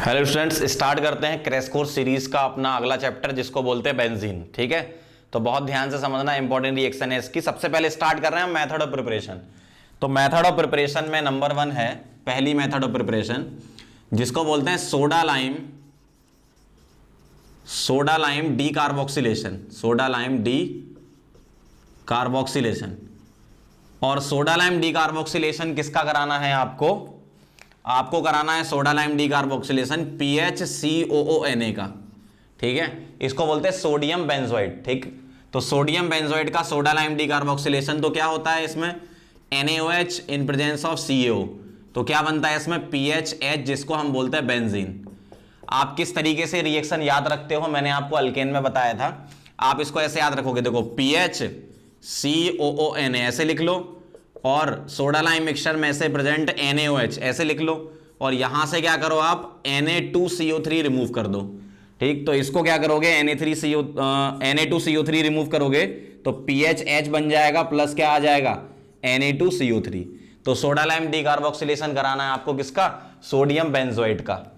Hello students, start करते हैं crash course series का अपना अगला चैप्टर जिसको बोलते हैं बेंजीन। ठीक है, तो बहुत ध्यान से समझना, इंपॉर्टेंट रिएक्शन है इसकी। सबसे पहले स्टार्ट कर रहे हैं मेथड ऑफ प्रिपरेशन। तो मेथड ऑफ प्रिपरेशन में नंबर 1 है पहली मेथड ऑफ प्रिपरेशन जिसको बोलते हैं soda lime D carboxylation. Soda lime D carboxylation. और सोडा लाइम डी कार्बोक्सिलेशन किसका कराना है आपको कराना है soda lime D carboxylation PHCOONA का। ठीक है, इसको बोलते हैं सोडियम बेंजोएट। ठीक, तो सोडियम बेंजोएट का सोडा लाइम डी कार्बोक्सिलेशन तो क्या होता है इसमें NaOH in presence of CO। तो क्या बनता है इसमें PHH जिसको हम बोलते हैं बेंजीन। आप किस तरीके से रिएक्शन याद रखते हो मैंने आपको अल्केन में बताया था। आप इसको ऐसे याद रखोगे, देखो PHCOONA ऐसे लिख लो और सोडा लाइम मिक्सचर में से प्रेजेंट NaOH ऐसे लिख लो और यहां से क्या करो आप Na2CO3 रिमूव कर दो। ठीक, तो इसको क्या करोगे Na2CO3 रिमूव करोगे तो PHH बन जाएगा प्लस क्या आ जाएगा Na2CO3। तो सोडा लाइम डीकार्बोक्सिलेशन कराना है आपको किसका, सोडियम बेंजोएट का।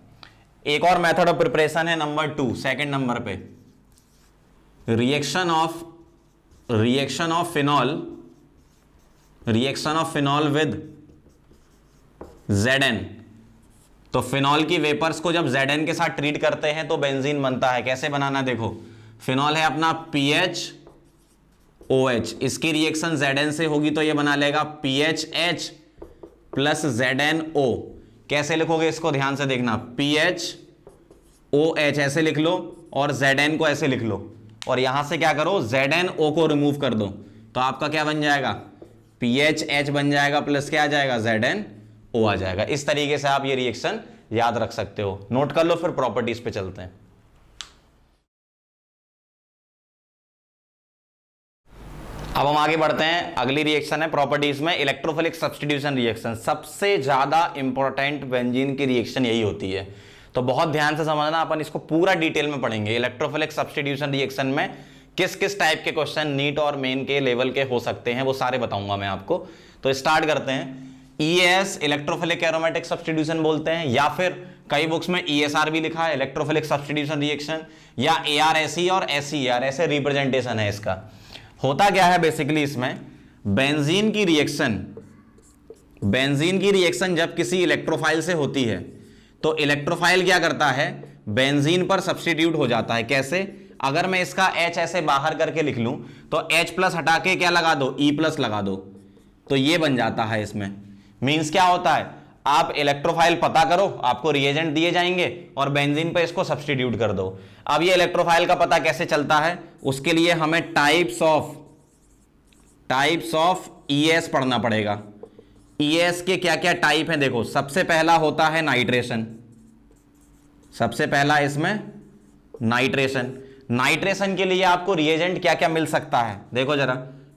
एक और मेथड ऑफ प्रिपरेशन है नंबर 2 सेकंड नंबर पे, reaction of phenol with Zn। तो फिनॉल की वेपर्स को जब Zn के साथ ट्रीट करते हैं तो बेंजीन बनता है। कैसे बनाना, देखो फिनॉल है अपना PHOH, इसकी रिएक्शन Zn से होगी तो ये बना लेगा PHH प्लस ZnO। कैसे लिखोगे इसको ध्यान से देखना, PHOH ऐसे लिख लो और Zn को ऐसे लिख लो और यहां से क्या करो ZnO को रिमूव कर दो तो आपका क्या बन जाएगा PHH बन जाएगा प्लस क्या आ जाएगा ZnO आ जाएगा। इस तरीके से आप ये रिएक्शन याद रख सकते हो। नोट कर लो, फिर प्रॉपर्टीज पे चलते हैं। अब हम आगे बढ़ते हैं, अगली रिएक्शन है प्रॉपर्टीज में इलेक्ट्रोफिलिक सब्स्टिट्यूशन रिएक्शन। सबसे ज्यादा इंपॉर्टेंट बेंजीन की रिएक्शन यही होती है, तो बहुत ध्यान से समझना, अपन इसको पूरा डिटेल में पढ़ेंगे। इलेक्ट्रोफिलिक सब्स्टिट्यूशन रिएक्शन में किस किस टाइप के क्वेश्चन नीट और मेन के लेवल के हो सकते हैं वो सारे बताऊंगा मैं आपको। तो स्टार्ट करते हैं। ES इलेक्ट्रोफिलिक एरोमेटिक सब्स्टिट्यूशन बोलते हैं, या फिर कई बुक्स में ESR भी लिखा है इलेक्ट्रोफिलिक सब्स्टिट्यूशन रिएक्शन, या ARSE और SER ऐसे रिप्रेजेंटेशन है इसका। होता क्या है बेसिकली इसमें, बेंजीन की रिएक्शन जब किसी इलेक्ट्रोफाइल से होती है तो इलेक्ट्रोफाइल क्या करता है बेंजीन पर सब्स्टिट्यूट हो जाता है। कैसे, अगर मैं इसका H ऐसे बाहर करके लिख लूं तो H प्लस हटा के क्या लगा दो E प्लस लगा दो तो ये बन जाता है। इसमें मींस क्या होता है, आप इलेक्ट्रोफाइल पता करो, आपको रिएजेंट दिए जाएंगे और बेंजीन पे इसको सब्स्टिट्यूट कर दो। अब ये इलेक्ट्रोफाइल का पता कैसे चलता है, उसके लिए हमें टाइप्स ऑफ ES पढ़ना पड़ेगा। ES के क्या क्या टाइप हैं, देखो सबसे पहला होता है नाइट्रेशन। सबसे पहला इसमें नाइट्रेशन के लिए आपको रिएजेंट क्या क्या मिल सकता है, देखो जरा।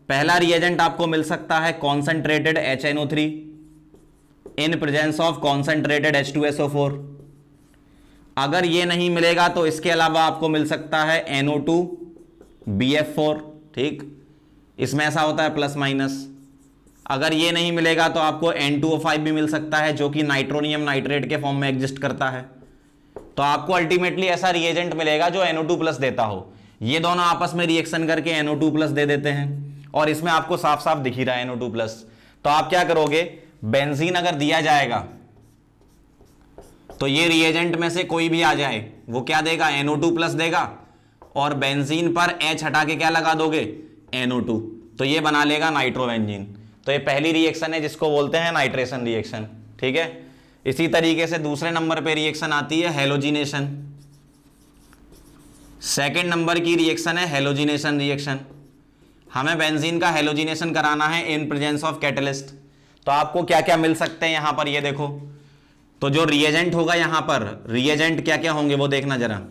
पहला रिएजेंट आपको मिल सकता है concentrated HNO3 in presence of concentrated H2SO4। अगर ये नहीं मिलेगा तो इसके अलावा आपको मिल सकता है NO2BF4। ठीक, इसमें ऐसा होता है प्लस माइनस। अगर ये नहीं मिलेगा तो आपको N2O5 भी मिल सकता है जो कि नाइट्रोनियम नाइट्रेट के फॉर्म में एग्जिस्ट करता है। तो आपको अल्टीमेटली ऐसा रिएजेंट मिलेगा जो NO2 प्लस देता हो। ये दोनों आपस में रिएक्शन करके NO2 प्लस दे देते हैं और इसमें आपको साफ साफ दिख ही रहा है NO2 प्लस। तो आप क्या करोगे, बेंजीन अगर दिया जाएगा तो ये रिएजेंट में से कोई भी आ जाए वो क्या देगा NO2 प्लस देगा और बेंजीन पर H हटा के क्या लगा दोगे NO2, तो ये बना लेगा नाइट्रोबेंजीन। तो ये पहली रिएक्शन है जिसको बोलते हैं नाइट्रेशन रिएक्शन। ठीक है, इसी तरीके से दूसरे नंबर पे रिएक्शन आती है हेलोजिनेशन। सेकंड नंबर की रिएक्शन है हेलोजिनेशन रिएक्शन। हमें बेंजीन का हेलोजिनेशन कराना है इन प्रेजेंस ऑफ कैटलिस्ट। तो आपको क्या क्या मिल सकते हैं यहां पर, ये देखो। तो जो रिएजेंट होगा यहां पर, रिएजेंट क्या क्या होंगे वो देखना जरा।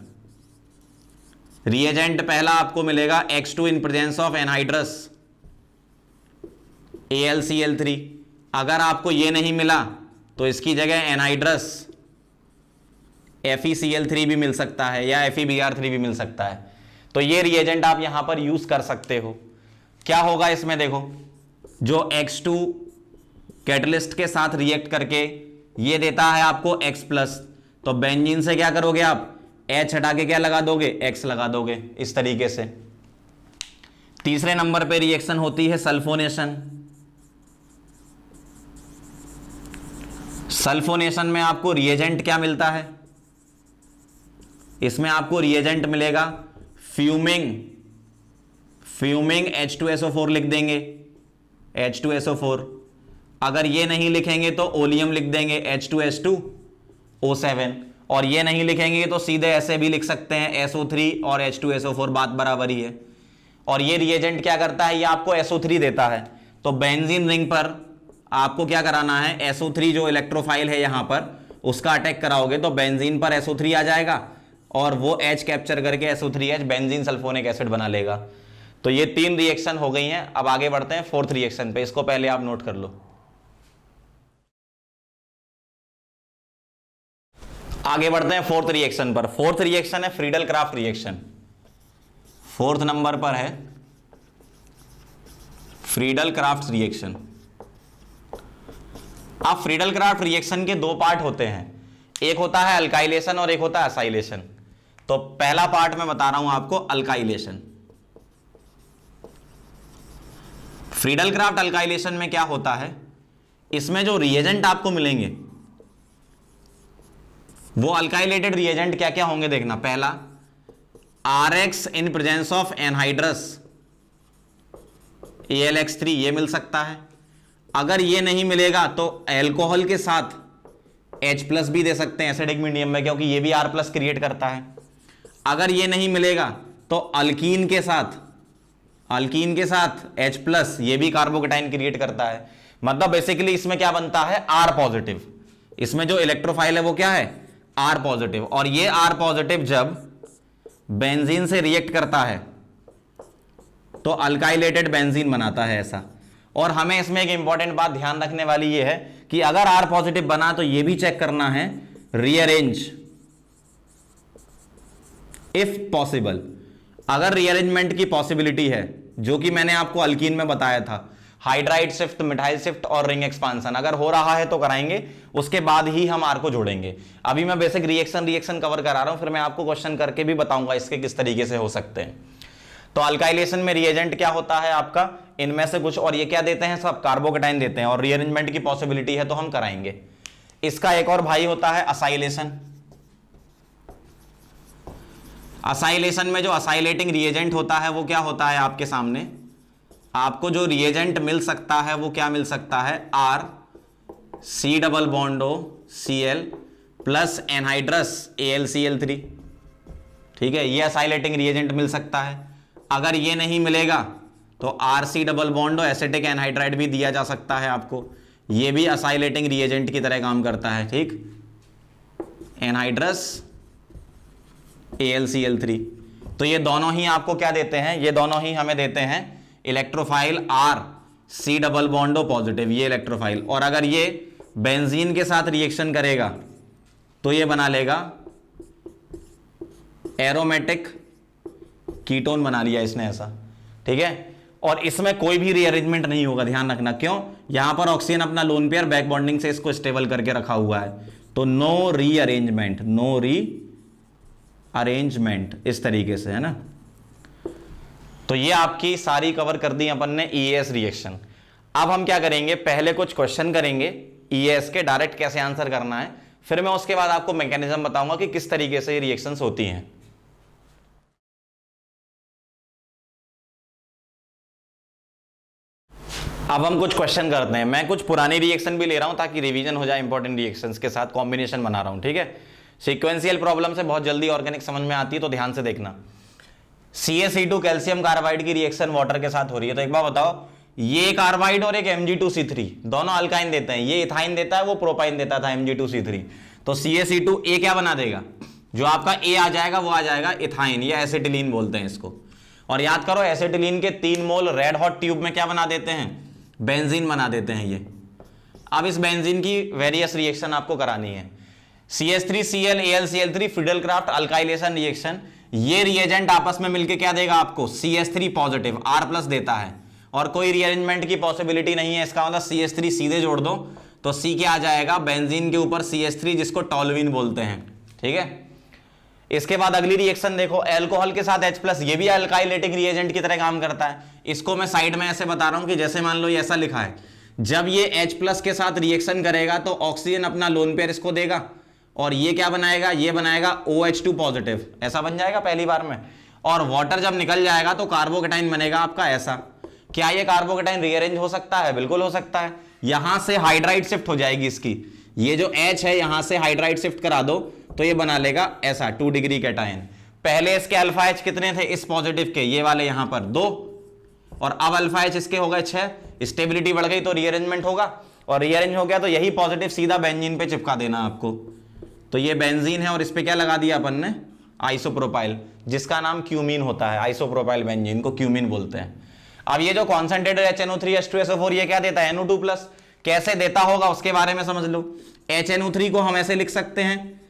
रिएजेंट पहला आपको मिलेगा X2 in presence of anhydrous AlCl3। अगर आपको ये नहीं मिला तो इसकी जगह एनहाइड्रस FeCl3 भी मिल सकता है या FeBr3 भी मिल सकता है। तो ये रिएजेंट आप यहां पर यूज कर सकते हो। क्या होगा इसमें, देखो जो X2 कैटलिस्ट के साथ रिएक्ट करके ये देता है आपको X प्लस, तो बेंजीन से क्या करोगे आप, H हटा के क्या लगा दोगे, X लगा दोगे इस तरीके से। तीसरे नंबर पे रिएक्शन होती है सल्फोनेशन। सल्फोनेशन में आपको रिएजेंट क्या मिलता है, इसमें आपको रिएजेंट मिलेगा फ्यूमिंग H2SO4 लिख देंगे, H2SO4। अगर ये नहीं लिखेंगे तो ओलियम लिख देंगे H2S2O7, और ये नहीं लिखेंगे तो सीधे ऐसे भी लिख सकते हैं SO3 और H2SO4, बात बराबर ही है। और ये रिएजेंट क्या करता है, ये आपको SO3 देता है। तो बेंजीन रिंग पर आपको क्या कराना है, SO3 जो इलेक्ट्रोफाइल है यहां पर उसका अटैक कराओगे तो बेंजीन पर SO3 आ जाएगा और वो H कैप्चर करके SO3H बेंजीन सल्फोनिक एसिड बना लेगा। तो ये 3 रिएक्शन हो गई हैं। अब आगे बढ़ते हैं 4th रिएक्शन पे, इसको पहले आप नोट कर लो। आगे बढ़ते हैं 4th रिएक्शन पर। 4th रिएक्शन है Friedel craft reaction. 4th number पर है फ्रीडल क्राफ्ट रिएक्शन। अब फ्रीडल क्राफ्ट रिएक्शन के 2 पार्ट होते हैं, एक होता है अल्काइलेशन और एक होता है असाइलेशन। तो पहला पार्ट मैं बता रहा हूं आपको, अल्काइलेशन। फ्रीडल क्राफ्ट अल्काइलेशन में क्या होता है, इसमें जो रिएजेंट आपको मिलेंगे वो अल्काइलेटेड रिएजेंट क्या क्या होंगे देखना। पहला RX in presence of anhydrous AlX3, ये मिल सकता है। अगर ये नहीं मिलेगा तो एल्कोहल के साथ H+ भी दे सकते हैं एसिडिक मीडियम में, क्योंकि ये भी R+ क्रिएट करता है। अगर ये नहीं मिलेगा तो अल्कीन के साथ H+, ये भी कार्बोकेटाइन क्रिएट करता है। मतलब बेसिकली इसमें क्या बनता है, R पॉजिटिव। इसमें जो इलेक्ट्रोफाइल है वो क्या है, R पॉजिटिव। और ये R पॉजिटिव जब बेंजीन से रिएक्ट करता है तो अल्काइलेटेड बेंजीन बनाता है ऐसा। और हमें इसमें एक इंपॉर्टेंट बात ध्यान रखने वाली ये है कि अगर R पॉजिटिव बना तो ये भी चेक करना है रीअरेंज इफ पॉसिबल। अगर रीअरेंजमेंट की पॉसिबिलिटी है, जो कि मैंने आपको अल्कीन में बताया था, हाइड्राइड शिफ्ट, मिथाइल शिफ्ट और रिंग एक्सपांसन अगर हो रहा है तो कराएंगे, उसके बाद ही हम R को जोड़ेंगे। अभी मैं बेसिक रिएक्शन कवर करा रहा हूं, फिर मैं आपको क्वेश्चन करके भी बताऊंगा इसके किस तरीके से हो सकते हैं। तो अल्काइलेशन में रिएजेंट क्या होता है आपका, इनमें से कुछ, और ये क्या देते हैं, सब कार्बोकेटाइन देते हैं, और रीअरेंजमेंट की पॉसिबिलिटी है तो हम कराएंगे। इसका एक और भाई होता है असाइलेशन। असाइलेशन में जो असाइलेटिंग रिएजेंट होता है वो क्या होता है, आपके सामने आपको जो रिएजेंट मिल सकता है वो क्या मिल सकता है, RC+Cl प्लस एनहाइड्रस AlCl3। ठीक है, ये असाइलेटिंग रिएजेंट मिल सकता है। अगर ये नहीं मिलेगा तो RC+ एसिटिक एनहाइड्राइड भी दिया जा सकता है आपको, ये भी असाइलेटिंग रिएजेंट की तरह काम करता है। ठीक, एनहाइड्रस AlCl3। तो ये दोनों ही आपको क्या देते हैं, ये दोनों ही हमें देते हैं इलेक्ट्रोफाइल RC++ पॉजिटिव, ये इलेक्ट्रोफाइल। और अगर ये बेंजीन के साथ रिएक्शन करेगा तो ये बना लेगा एरोमेटिक कीटोन, बना लिया इसने ऐसा। ठीक है, और इसमें कोई भी रीअरेंजमेंट नहीं होगा, ध्यान रखना। क्यों, यहां पर ऑक्सीजन अपना लोन पेयर बैक बॉन्डिंग से इसको स्टेबल करके रखा हुआ है, तो नो रीअरेंजमेंट, इस तरीके से, है ना। तो ये आपकी सारी कवर कर दी अपन ने EAS रिएक्शन। अब हम क्या करेंगे, पहले कुछ क्वेश्चन करेंगे EAS के, डायरेक्ट कैसे आंसर करना है, फिर मैं उसके बाद आपको मैकेनिज्म बताऊंगा कि किस तरीके से ये रिएक्शंस होती हैं। अब हम कुछ क्वेश्चन करते हैं। मैं कुछ पुरानी रिएक्शन भी ले रहा हूं ताकि रिवीजन हो जाए इंपॉर्टेंट रिएक्शंस के साथ, कॉम्बिनेशन बना रहा हूं। ठीक है, सीक्वेंशियल प्रॉब्लम से बहुत जल्दी ऑर्गेनिक समझ में आती है, तो ध्यान से देखना। CaC2 कैल्शियम कार्बाइड की रिएक्शन वाटर के साथ हो रही है। तो एक बार बताओ, ये कार्बाइड और एक Mg2C3 दोनों अल्काइन देते हैं, ये इथाइन देता है, वो प्रोपाइन देता था Mg2C3। तो CaC2 क्या बना देगा, जो आपका A आ जाएगा वो आ जाएगा इथाइन, या एसिटिलीन बोलते हैं इसको। और याद करो, एसिटिलीन के 3 मोल रेड हॉट ट्यूब में क्या बना देते हैं, बेंजीन बना देते हैं ये। अब इस बेंजीन की वेरियस रिएक्शन आपको करानी है। CH3Cl AlCl3 Friedel craft alkylation reaction, ये रिएजेंट आपस में मिलके क्या देगा आपको, CH3 पॉजिटिव R+ देता है, और कोई रीअरेंजमेंट की पॉसिबिलिटी नहीं है। इसका मतलब CH3 सीधे जोड़ दो तो C क्या आ जाएगा, बेंजीन के ऊपर CH3, जिसको टॉल्यूइन बोलते हैं। ठीक है। इसके बाद अगली रिएक्शन देखो, अल्कोहल के साथ H+, ये भी अल्काइलेटिक रिएजेंट की तरह काम करता है। इसको मैं साइड में ऐसे बता रहा हूं कि जैसे मान लो ये ऐसा लिखा है, जब ये H+ के साथ रिएक्शन करेगा तो ऑक्सीजन अपना लोन पेयर इसको देगा और ये क्या बनाएगा, ये बनाएगा OH2 पॉजिटिव, ऐसा बन जाएगा पहली बार में। और वाटर जब निकल जाएगा तो कार्बोकेटाइन बनेगा आपका ऐसा। क्या ये कार्बोकेटाइन रीअरेंज हो सकता है? बिल्कुल हो सकता है। यहां से हाइड्राइड शिफ्ट हो जाएगी इसकी, ये जो H है यहां से हाइड्राइड शिफ्ट करा दो तो ये बना लेगा ऐसा 2 डिग्री कैटायन। पहले इसके अल्फा H कितने थे इस पॉजिटिव के, ये वाले यहां पर 2, और अब अल्फा H इसके हो गए 6, स्टेबिलिटी बढ़ गई तो रीअरेंजमेंट होगा, और रीअरेंज हो गया तो यही पॉजिटिव सीधा बेंजीन पे चिपका देना आपको। तो ये बेंजीन है और इस पे क्या लगा दिया अपन ने, आइसोप्रोपाइल, जिसका नाम क्यूमीन होता है। आइसोप्रोपाइल बेंजीन को क्यूमीन बोलते हैं। अब ये जो कॉन्सेंट्रेटेड HNO3 H2SO4 ये क्या देता है, NO2+। कैसे देता होगा उसके बारे में समझ लो। HNO3 को हम ऐसे लिख सकते हैं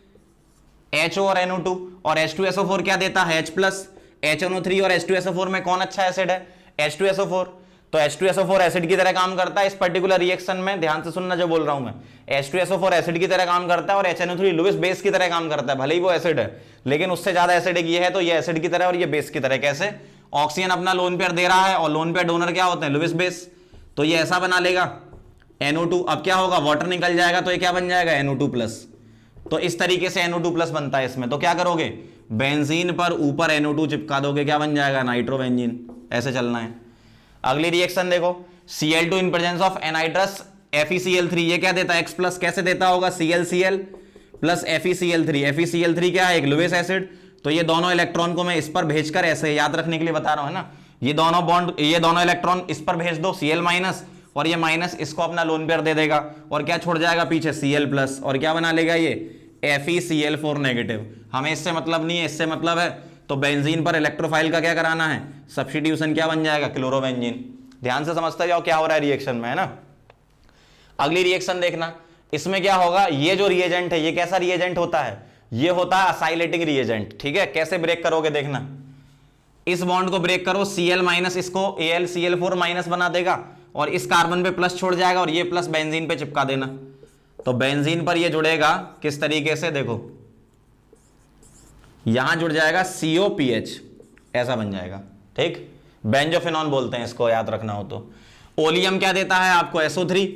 HO और NO2, और H2SO4 क्या देता है H+। HNO3 और H2SO4 में कौन अच्छा एसिड है, H2SO4। तो H2SO4 एसिड की तरह काम करता है इस पर्टिकुलर रिएक्शन में, ध्यान से सुनना जो बोल रहा हूं मैं। H2SO4 एसिड की तरह काम करता है और HNO3 लुईस बेस की तरह काम करता है, भले ही वो एसिड है लेकिन उससे ज्यादा एसिडिक ये है, तो ये एसिड की तरह और ये बेस की तरह। कैसे, ऑक्सीजन अपना लोन पेयर दे रहा है और लोन पेयर डोनर क्या होते हैं, लुईस बेस, तो ये ऐसा बना लेगा NO2। अब क्या होगा, वाटर निकल जाएगा तो ये क्या बन जाएगा, NO2+। तो इस तरीके से NO2+ बनता है इसमें। तो क्या करोगे, बेंजीन पर ऊपर NO2 चिपका दोगे, क्या बन जाएगा, नाइट्रोबेंजीन। ऐसे चलना है। अगली रिएक्शन देखो, Cl2 in presence of एनाइट्रस FeCl3, ये क्या देता है X+। कैसे देता होगा, ClCl प्लस FeCl3। FeCl3 क्या है, एक लुईस एसिड। तो ये दोनों इलेक्ट्रॉन को मैं इस पर भेजकर, ऐसे याद रखने के लिए बता रहा हूं, है ना, ये दोनों बॉन्ड, ये दोनों इलेक्ट्रॉन इस पर भेज दो Cl-, और ये माइनस इसको अपना लोन पेयर दे देगा, और क्या छोड़ जाएगा पीछे, Cl+, और क्या बना लेगा ये FeCl4 नेगेटिव। हमें इससे मतलब नहीं है, इससे मतलब है तो बेंजीन पर इलेक्ट्रोफाइल का क्या कराना है, सब्स्टिट्यूशन, क्या बन जाएगा, क्लोरोबेंजीन। ध्यान से समझते जाओ क्या हो रहा है रिएक्शन में, है ना। अगली रिएक्शन देखना, इसमें क्या होगा, ये जो रिएजेंट है ये कैसा रिएजेंट होता है, ये होता है असाइलेटिक रिएजेंट। ठीक है, कैसे ब्रेक करोगे देखना, इस बॉन्ड को ब्रेक करो, Cl- इसको AlCl4- बना देगा और इस कार्बन पे प्लस छोड़ जाएगा और ये प्लस बेंजीन पे चिपका देना। तो बेंजीन पर ये जुड़ेगा किस तरीके से, देखो यहां जुड़ जाएगा COPH, ऐसा बन जाएगा। ठीक, बेंजोफिनॉन बोलते हैं इसको, याद रखना हो तो। ओलियम क्या देता है आपको, SO3,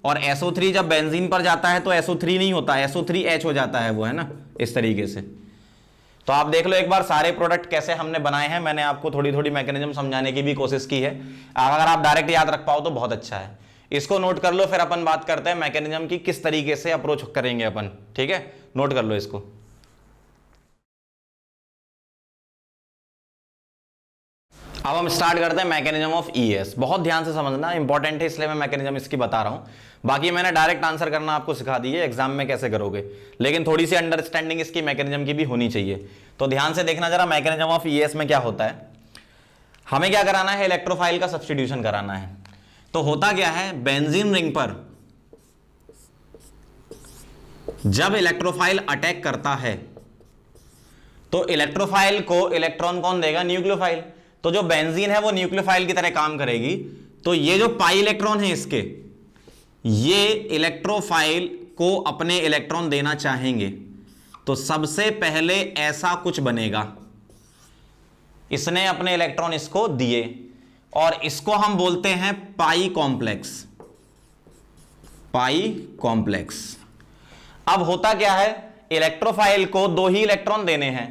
और SO3 जब बेंजीन पर जाता है तो SO3 नहीं होता, SO3H हो जाता है वो, है ना, इस तरीके से। तो आप देख लो एक बार सारे प्रोडक्ट कैसे हमने बनाए हैं, मैंने आपको थोड़ी थोड़ी मैकेनिज्म समझाने की भी कोशिश की है। अगर आप डायरेक्ट याद रख पाओ तो बहुत अच्छा है। इसको नोट कर लो, फिर अपन बात करते हैं मैकेनिज्म की, किस तरीके से अप्रोच करेंगे अपन। ठीक है, नोट कर लो इसको। अब हम स्टार्ट करते हैं मैकेनिज्म ऑफ ES। बहुत ध्यान से समझना, इंपॉर्टेंट है इसलिए मैं मैकेनिज्म इसकी बता रहा हूं। बाकी मैंने डायरेक्ट आंसर करना आपको सिखा दी है, एग्जाम में कैसे करोगे, लेकिन थोड़ी सी अंडरस्टैंडिंग इसकी मैकेनिज्म की भी होनी चाहिए। तो ध्यान से देखना जरा, मैकेनिज्म ऑफ ES में क्या होता है। हमें क्या कराना है, इलेक्ट्रोफाइल का सब्स्टिट्यूशन कराना है। तो होता क्या है, बेंजीन रिंग पर जब इलेक्ट्रोफाइल अटैक करता है तो इलेक्ट्रोफाइल को इलेक्ट्रॉन कौन देगा, न्यूक्लियोफाइल। तो जो बेंजीन है वो न्यूक्लियोफाइल की तरह काम करेगी। तो ये जो पाई इलेक्ट्रॉन है इसके, ये इलेक्ट्रोफाइल को अपने इलेक्ट्रॉन देना चाहेंगे, तो सबसे पहले ऐसा कुछ बनेगा। इसने अपने इलेक्ट्रॉन इसको दिए और इसको हम बोलते हैं पाई कॉम्प्लेक्स। पाई कॉम्प्लेक्स। अब होता क्या है, इलेक्ट्रोफाइल को 2 ही इलेक्ट्रॉन देने हैं,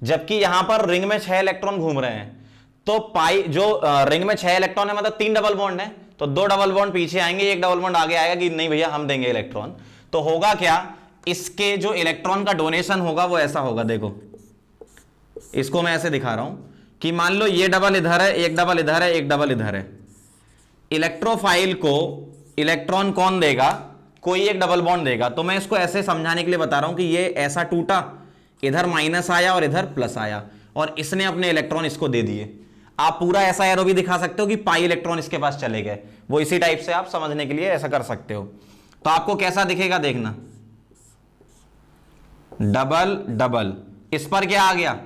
जबकि यहां पर रिंग में 6 इलेक्ट्रॉन घूम रहे हैं। तो पाई जो रिंग में 6 इलेक्ट्रॉन है, मतलब 3 डबल बॉन्ड है, तो 2 डबल बॉन्ड पीछे आएंगे, 1 डबल बॉन्ड आगे आएगा कि नहीं भैया हम देंगे इलेक्ट्रॉन। तो होगा क्या, इसके जो इलेक्ट्रॉन का डोनेशन होगा वो ऐसा होगा। देखो इसको मैं ऐसे दिखा रहा हूं कि मान लो ये डबल इधर है, 1 डबल इधर है, 1 डबल इधर है। इलेक्ट्रोफाइल को इलेक्ट्रॉन कौन देगा, कोई एक डबल बॉन्ड देगा। तो मैं इसको ऐसे समझाने के लिए बता रहा हूं कि ये ऐसा टूटा, इधर माइनस आया और इधर प्लस आया, और इसने अपने इलेक्ट्रॉन इसको दे दिए। आप पूरा ऐसा एरो भी दिखा सकते हो कि पाई इलेक्ट्रॉन इसके पास चले गए, वो इसी टाइप से आप समझने के लिए ऐसा कर सकते हो। तो आपको कैसा दिखेगा देखना, डबल डबल, इस पर क्या आ गया,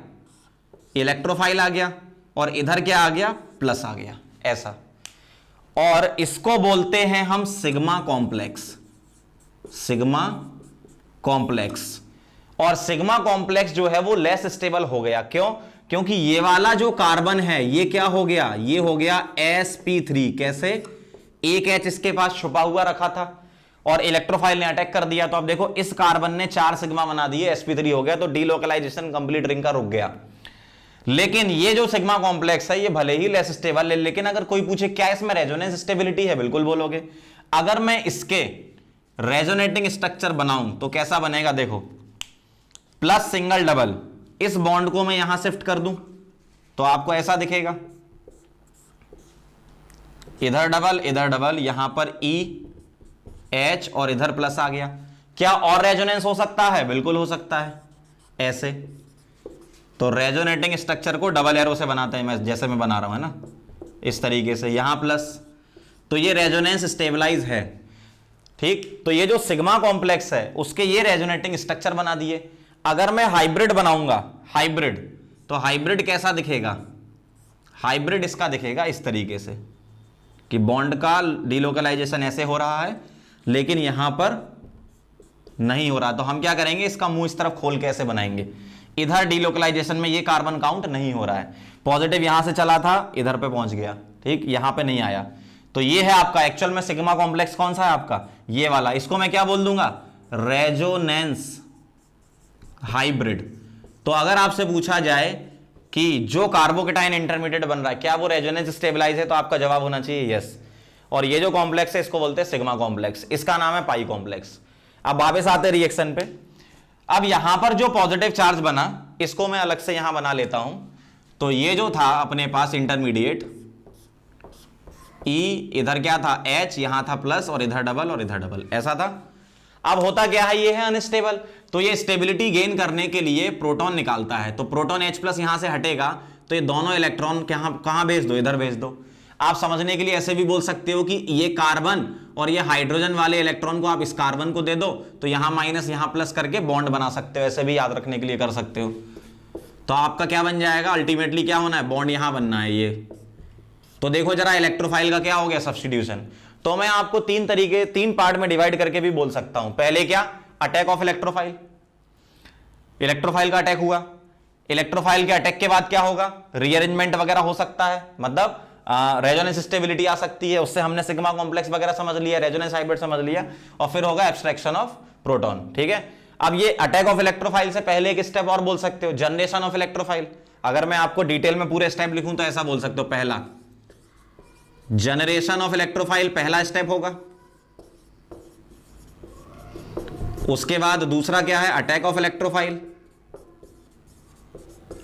इलेक्ट्रोफाइल आ गया, और इधर क्या आ गया, प्लस आ गया, ऐसा। और इसको बोलते हैं हम सिग्मा कॉम्प्लेक्स। Sigma complex. और सिग्मा कॉम्प्लेक्स जो है वो लेस स्टेबल हो गया। क्यों? क्योंकि ये वाला जो कार्बन है ये क्या हो गया, ये हो गया sp3। कैसे? एक H इसके पास छुपा हुआ रखा था और इलेक्ट्रोफाइल ने अटैक कर दिया। तो अब देखो इस कार्बन ने 4 सिग्मा बना दिए, sp3 हो गया, तो डीलोकलाइजेशन कंप्लीट रिंग का रुक गया। लेकिन ये जो सिग्मा कॉम्प्लेक्स है ये भले ही लेस स्टेबल है, लेकिन अगर कोई पूछे क्या इसमें रेजोनेंस स्टेबिलिटी है, बिल्कुल बोलोगे। अगर मैं इसके रेजोनेटिंग स्ट्रक्चर बनाऊं तो कैसा बनेगा, देखो प्लस सिंगल डबल, इस बॉन्ड को मैं यहां शिफ्ट कर दूं तो आपको ऐसा दिखेगा, इधर डबल, यहां पर EH और इधर प्लस आ गया। क्या और रेजोनेंस हो सकता है? बिल्कुल हो सकता है, ऐसे। तो रेजोनेटिंग स्ट्रक्चर को डबल एरो से बनाते हैं, मैं जैसे मैं बना रहा हूं, है ना, इस तरीके से, यहां प्लस, तो ये रेजोनेंस स्टेबलाइज है। ठीक, तो ये जो सिग्मा कॉम्प्लेक्स है उसके ये रेजोनेटिंग स्ट्रक्चर बना दिए। अगर मैं हाइब्रिड बनाऊंगा, हाइब्रिड, तो हाइब्रिड कैसा दिखेगा? हाइब्रिड इसका दिखेगा इस तरीके से कि बॉन्ड का डीलोकलाइजेशन ऐसे हो रहा है लेकिन यहां पर नहीं हो रहा। तो हम क्या करेंगे, इसका मुंह इस तरफ खोल के ऐसे बनाएंगे। इधर डीलोकलाइजेशन में ये कार्बन काउंट नहीं हो रहा है, पॉजिटिव यहां से चला था इधर पे पहुंच गया, ठीक, यहां पे नहीं आया। तो ये है आपका एक्चुअल में सिग्मा कॉम्प्लेक्स कौन सा है आपका, ये वाला। इसको मैं क्या बोल दूंगा, रेजोनेंस हाइब्रिड। तो अगर आपसे पूछा जाए कि जो कार्बोकेटाइन इंटरमीडिएट बन रहा है क्या वो रेजोनेंस स्टेबलाइज है, तो आपका जवाब होना चाहिए यस। और ये जो कॉम्प्लेक्स है इसको बोलते हैं सिग्मा कॉम्प्लेक्स, इसका नाम है पाई कॉम्प्लेक्स। अब वापस आते रिएक्शन पे। अब यहां पर जो पॉजिटिव चार्ज बना इसको मैं अलग से यहां बना लेता हूं। तो ये जो था अपने पास इंटरमीडिएट E, इधर क्या था H, यहां था प्लस और इधर डबल, ऐसा था। अब होता क्या है, ये है अनस्टेबल, तो ये स्टेबिलिटी गेन करने के लिए प्रोटॉन निकालता है। तो प्रोटॉन H प्लस यहां से हटेगा तो ये दोनों इलेक्ट्रॉन कहां भेज दो, इधर भेज दो। आप समझने के लिए ऐसे भी बोल सकते हो कि ये कार्बन और ये हाइड्रोजन वाले इलेक्ट्रॉन को आप इस कार्बन को दे दो तो यहां माइनस यहां प्लस करके बॉन्ड बना सकते हो, ऐसे भी याद रखने के लिए कर सकते हो। तो आपका क्या बन जाएगा, अल्टीमेटली क्या होना है, बॉन्ड यहां बनना है ये। तो देखो जरा इलेक्ट्रोफाइल का क्या हो गया, सब्स्टिट्यूशन। तो मैं आपको तीन पार्ट में डिवाइड करके भी बोल सकता हूं। पहले क्या, अटैक ऑफ इलेक्ट्रोफाइल, इलेक्ट्रोफाइल का अटैक हुआ, इलेक्ट्रोफाइल के अटैक के बाद क्या होगा, रीअरेंजमेंट वगैरह हो सकता है, मतलब रेजोनेंस स्टेबिलिटी आ सकती है, उससे हमने सिग्मा कॉम्प्लेक्स वगैरह समझ लिया, रेजोनेंस हाइब्रिड समझ लिया, और फिर होगा एब्स्ट्रैक्शन ऑफ प्रोटॉन। ठीक है, अब ये अटैक ऑफ इलेक्ट्रोफाइल से पहले एक स्टेप और बोल सकते हो, जनरेशन ऑफ इलेक्ट्रोफाइल। अगर मैं आपको डिटेल में पूरे स्टेप लिखूं तो ऐसा बोल सकते हो, पहला जनरेशन ऑफ इलेक्ट्रोफाइल पहला स्टेप होगा, उसके बाद दूसरा क्या है, attack of electrophile,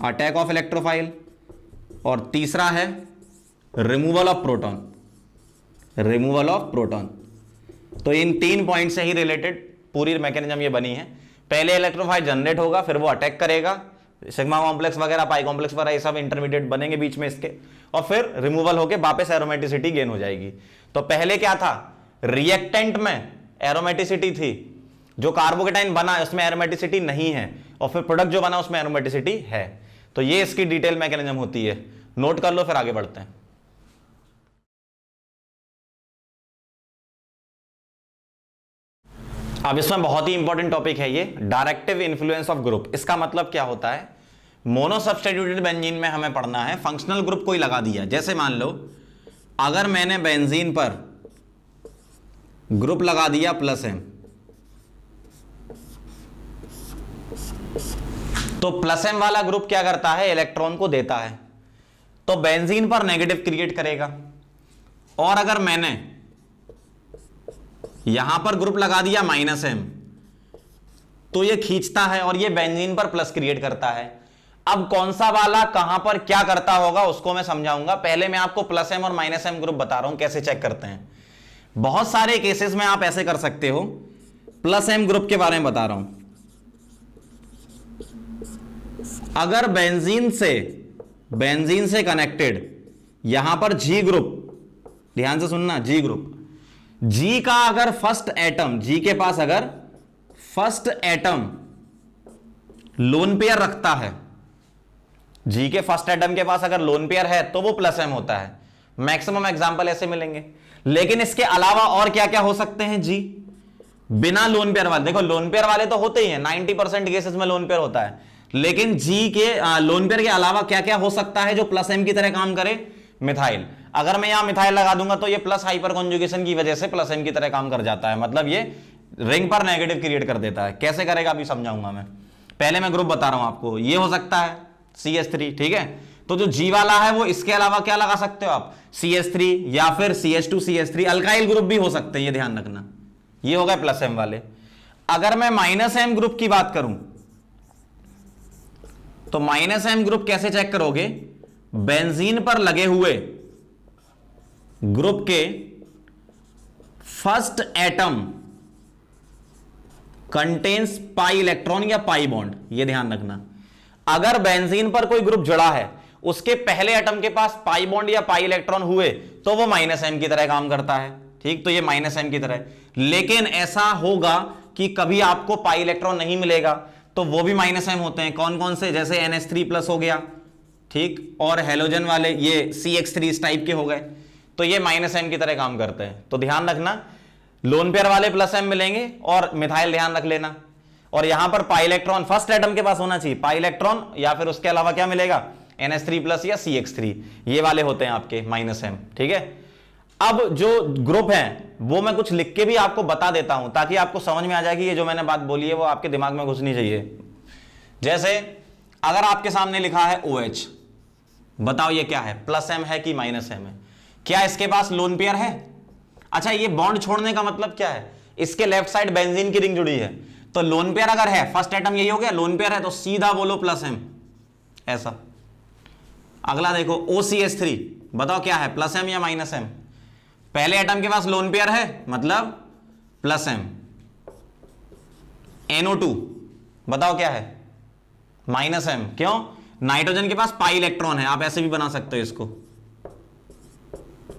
attack of electrophile, और तीसरा है removal of proton, removal of proton. तो इन 3 पॉइंट से ही रिलेटेड पूरी मैकेनिज्म ये बनी है। पहले इलेक्ट्रोफाइल जनरेट होगा, फिर वो अटैक करेगा, सिग्मा कॉम्प्लेक्स वगैरह, पाई कॉम्प्लेक्स वगैरह, ये सब इंटरमीडिएट बनेंगे बीच में इसके, और फिर रिमूवल होके वापस एरोमेटिसिटी गेन हो जाएगी। तो पहले क्या था, रिएक्टेंट में एरोमेटिसिटी थी, जो कार्बोकेटाइन बना उसमें एरोमेटिसिटी नहीं है, और फिर प्रोडक्ट जो बना उसमें एरोमेटिसिटी है। तो ये इसकी डिटेल मैकेनिज्म होती है, नोट कर लो, फिर आगे बढ़ते हैं। अब इसमें बहुत ही इंपॉर्टेंट टॉपिक है ये, डायरेक्टिव इन्फ्लुएंस ऑफ ग्रुप। इसका मतलब क्या होता है, मोनो सब्स्टिट्यूटेड बेंजीन में हमें पढ़ना है, फंक्शनल ग्रुप कोई लगा दिया। जैसे मान लो अगर मैंने बेंजीन पर ग्रुप लगा दिया +M, तो +M वाला ग्रुप क्या करता है, इलेक्ट्रॉन को देता है, तो बेंजीन पर नेगेटिव क्रिएट करेगा। और अगर मैंने यहां पर ग्रुप लगा दिया -M, तो ये खींचता है और ये बेंजीन पर प्लस क्रिएट करता है। अब कौन सा वाला कहां पर क्या करता होगा उसको मैं समझाऊंगा, पहले मैं आपको +M और -M ग्रुप बता रहा हूं कैसे चेक करते हैं। बहुत सारे केसेस में आप ऐसे कर सकते हो, +M ग्रुप के बारे में बता रहा हूं। अगर बेंजीन से कनेक्टेड यहां पर G ग्रुप, ध्यान से सुनना, G ग्रुप, G का अगर फर्स्ट एटम, G के पास अगर फर्स्ट एटम लोन पेयर रखता है, G के फर्स्ट एटम के पास अगर लोन पेयर है तो वो +M होता है। मैक्सिमम एग्जांपल ऐसे मिलेंगे। लेकिन इसके अलावा और क्या क्या हो सकते हैं G, बिना लोन पेयर वाले, देखो लोन पेयर वाले तो होते ही हैं 90% केसेस में लोन पेयर होता है, लेकिन जी के लोन पेयर के अलावा क्या क्या हो सकता है जो प्लस एम की तरह काम करे? मिथाइल। अगर मैं यहां मिथाइल लगा दूंगा तो ये प्लस हाइपर कॉन्जुगेशन की वजह से प्लस एम की तरह काम कर जाता है, मतलब ये रिंग पर नेगेटिव क्रिएट कर देता है। कैसे करेगा अभी समझाऊंगा मैं, पहले मैं ग्रुप बता रहा हूं आपको। ये हो सकता है CH3, ठीक है। तो जो G वाला है वो इसके अलावा क्या लगा सकते हो आप? CH3 या फिर CH2 CH3, अल्काइल ग्रुप भी हो सकते हैं, ये ध्यान रखना। ये हो गए प्लस एम वाले। अगर मैं माइनस एम ग्रुप की बात करूं तो माइनस एम ग्रुप कैसे चेक करोगे? बेंजीन पर लगे हुए ग्रुप के first atom contains pi electron या पाई बॉन्ड, ये ध्यान रखना। अगर बेंजीन पर कोई ग्रुप जुड़ा है, उसके पहले एटम के पास पाई बॉन्ड या पाई इलेक्ट्रॉन हुए, तो वो माइनस एम की तरह काम करता है, ठीक। तो ये माइनस एम की तरह। लेकिन ऐसा होगा कि कभी आपको पाई इलेक्ट्रॉन नहीं मिलेगा, तो वो भी माइनस एम होते हैं। कौन कौन से? जैसे NH3+ हो गया, ठीक, और हेलोजन वाले ये CH3 इस टाइप के हो गए, तो ये माइनस एम की तरह काम करते हैं। तो ध्यान रखना, लोन पेयर वाले प्लस एम मिलेंगे और मिथाइल ध्यान रख लेना। और यहां पर पाई इलेक्ट्रॉन फर्स्ट एटम के पास होना चाहिए, पाई इलेक्ट्रॉन, या फिर उसके अलावा क्या मिलेगा? NH3+ या CH3, ये वाले होते हैं आपके माइनस एम, ठीक है। अब जो ग्रुप है वो मैं कुछ लिख के भी आपको बता देता हूं, ताकि आपको समझ में आ जाए कि ये जो मैंने बात बोली है वो आपके दिमाग में घुसनी चाहिए। जैसे अगर आपके सामने लिखा है OH, बताओ ये क्या है? प्लस एम है कि माइनस एम है? क्या इसके पास लोन पेयर है? अच्छा, ये बॉन्ड छोड़ने का मतलब क्या है? इसके लेफ्ट साइड बेंजीन की रिंग जुड़ी है, तो लोन पेयर अगर है, फर्स्ट एटम यही हो गया, लोन पेयर है, तो सीधा बोलो प्लस एम, ऐसा। अगला देखो OCH3, बताओ क्या है? प्लस एम या माइनस एम? पहले एटम के पास लोन पेयर है, मतलब प्लस एम। NO2, बताओ क्या है? Minus M. क्यों? नाइट्रोजन के पास पाई इलेक्ट्रॉन है, आप ऐसे भी बना सकते हो इसको,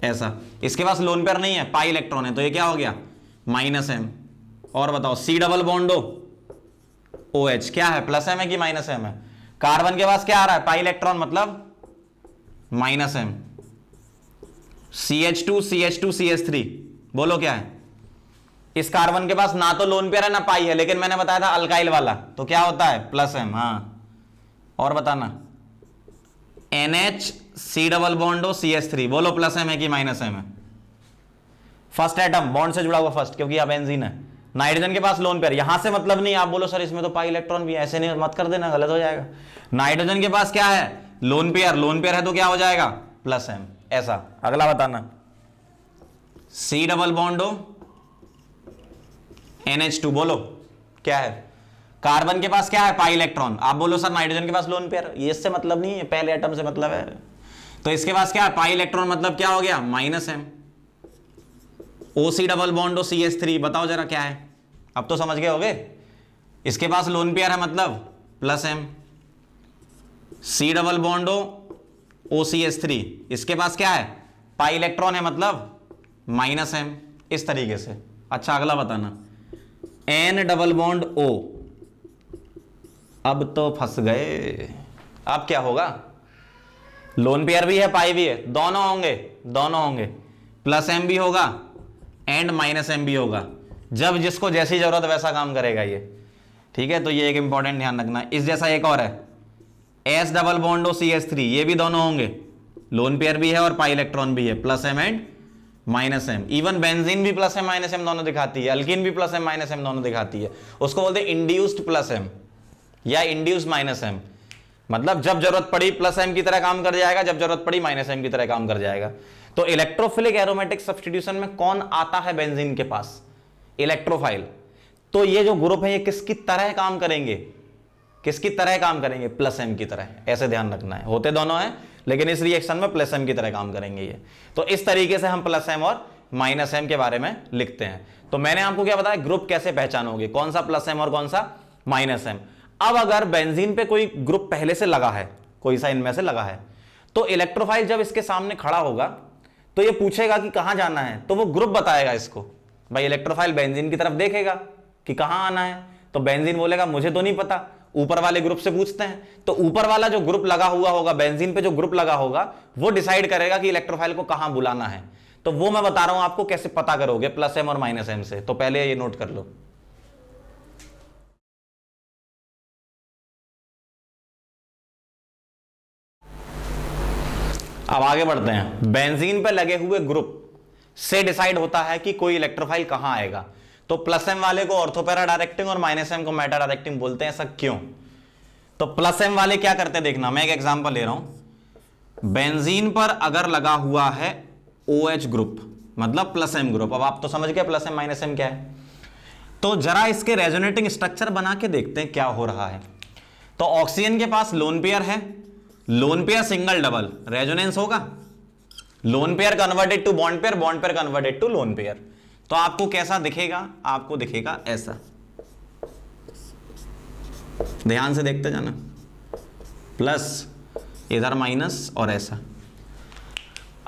ऐसा। इसके पास लोन पेयर नहीं है, पाई इलेक्ट्रॉन है, तो ये क्या हो गया? Minus M. और बताओ C डबल बॉन्ड OH, क्या है? प्लस एम है कि माइनस एम है? कार्बन के पास क्या आ रहा है? पाई इलेक्ट्रॉन, मतलब minus M. CH2 CH2 CH3, बोलो क्या है? इस कार्बन के पास ना तो लोन पेयर है ना पाई है, लेकिन मैंने बताया था अल्काइल वाला, तो क्या होता है? Plus M. हाँ, और बताना। NH C double bond CH3, बोलो प्लस एम है कि माइनस एम है? फर्स्ट एटम बॉन्ड से जुड़ा हुआ फर्स्ट, क्योंकि यह बेंजीन है। नाइट्रोजन के पास लोन पेयर, यहां से मतलब नहीं, आप बोलो सर इसमें तो पाई इलेक्ट्रॉन भी है, ऐसे नहीं मत कर देना, गलत हो जाएगा। नाइट्रोजन के पास क्या है? लोन पेयर, लोन पेयर है तो क्या हो जाएगा? प्लस एम, ऐसा। अगला बताना, C डबल बॉन्ड NH2, बोलो क्या है? कार्बन के पास क्या है? Pi electron. आप बोलो सर नाइट्रोजन के पास लोन पेयर, ये इससे मतलब नहीं है, पहले एटम से मतलब है। तो इसके पास क्या है? पाई इलेक्ट्रॉन, मतलब क्या हो गया? Minus M. OC double bond CH3, बताओ जरा क्या है? अब तो समझ गए होगे। इसके पास लोन पेयर है, मतलब plus M. C double bond OCH3, इसके पास क्या है? पाई इलेक्ट्रॉन है, मतलब माइनस एम, इस तरीके से। अच्छा, अगला बताना, N डबल बॉन्ड O, अब तो फंस गए। अब क्या होगा? लोन पेयर भी है, पाई भी है, दोनों होंगे, दोनों होंगे। प्लस एम भी होगा एंड माइनस एम भी होगा। जब जिसको जैसी जरूरत वैसा काम करेगा ये, ठीक है। तो ये एक इंपॉर्टेंट ध्यान रखना। इस जैसा एक और है, S डबल बॉन्ड CH3, ये भी दोनों होंगे, लोन पेयर भी है और पाई इलेक्ट्रॉन भी है, plus M and minus M. Even benzene भी प्लस एम माइनस एम दोनों दिखाती है, अल्कीन भी प्लस एम माइनस एम दोनों दिखाती है। उसको बोलते हैं इंड्यूस्ड प्लस एम या इंड्यूस्ड माइनस एम, मतलब जब जरूरत पड़ी प्लस एम की तरह काम कर जाएगा, जब जरूरत पड़ी माइनस एम की तरह काम कर जाएगा। तो इलेक्ट्रोफिलिक एरोमेटिक सब्स्टिट्यूशन में कौन आता है बेंजीन के पास? इलेक्ट्रोफाइल। तो ये जो ग्रुप है ये किसकी तरह काम करेंगे? किसकी तरह काम करेंगे? प्लस एम की तरह। ऐसे ध्यान रखना है, होते दोनों हैं लेकिन इस रिएक्शन में प्लस एम की तरह काम करेंगे ये। तो इस तरीके से हम प्लस एम और माइनस एम के बारे में लिखते हैं। तो मैंने आपको क्या बताया, ग्रुप कैसे पहचानोगे, कौन सा प्लस एम और कौन सा माइनस एम। अब अगर बेंजीन पे कोई ग्रुप पहले से लगा है, कोई सा इनमें से लगा है, तो इलेक्ट्रोफाइल जब इसके सामने खड़ा होगा तो ये पूछेगा कि कहां जाना है, तो वो ग्रुप बताएगा इसको। भाई इलेक्ट्रोफाइल बेंजीन की तरफ देखेगा कि कहां आना है, तो बेंजीन बोलेगा मुझे तो नहीं पता, ऊपर वाले ग्रुप से पूछते हैं। तो ऊपर वाला जो ग्रुप लगा हुआ होगा, बेंजीन पे जो ग्रुप लगा होगा, वो डिसाइड करेगा कि इलेक्ट्रोफाइल को कहां बुलाना है। तो वो मैं बता रहा हूं आपको कैसे पता करोगे प्लस एम और माइनस एम से। तो पहले ये नोट कर लो। अब आगे बढ़ते हैं। बेंजीन पे लगे हुए ग्रुप से डिसाइड होता है कि कोई इलेक्ट्रोफाइल कहां आएगा। तो प्लस एम वाले को ऑर्थोपैरा डायरेक्टिंग और माइनस एम को मेटा डायरेक्टिंग बोलते हैं। ऐसा क्यों? तो प्लस एम वाले क्या करते हैं देखना, मैं एक एग्जांपल ले रहा हूं। बेंजीन पर अगर लगा हुआ है OH ग्रुप, मतलब प्लस एम ग्रुप। अब आप तो समझ गए प्लस एम माइनस एम क्या है। तो जरा इसके रेजोनेटिंग स्ट्रक्चर बना के देखते हैं क्या हो रहा है। तो ऑक्सीजन के पास लोन पेयर है, lone pair single double, resonance होगा। Lone pair converted to bond pair, bond pair converted to lone pair. तो आपको कैसा दिखेगा? आपको दिखेगा ऐसा। ध्यान से देखते जाना, प्लस इधर माइनस और ऐसा।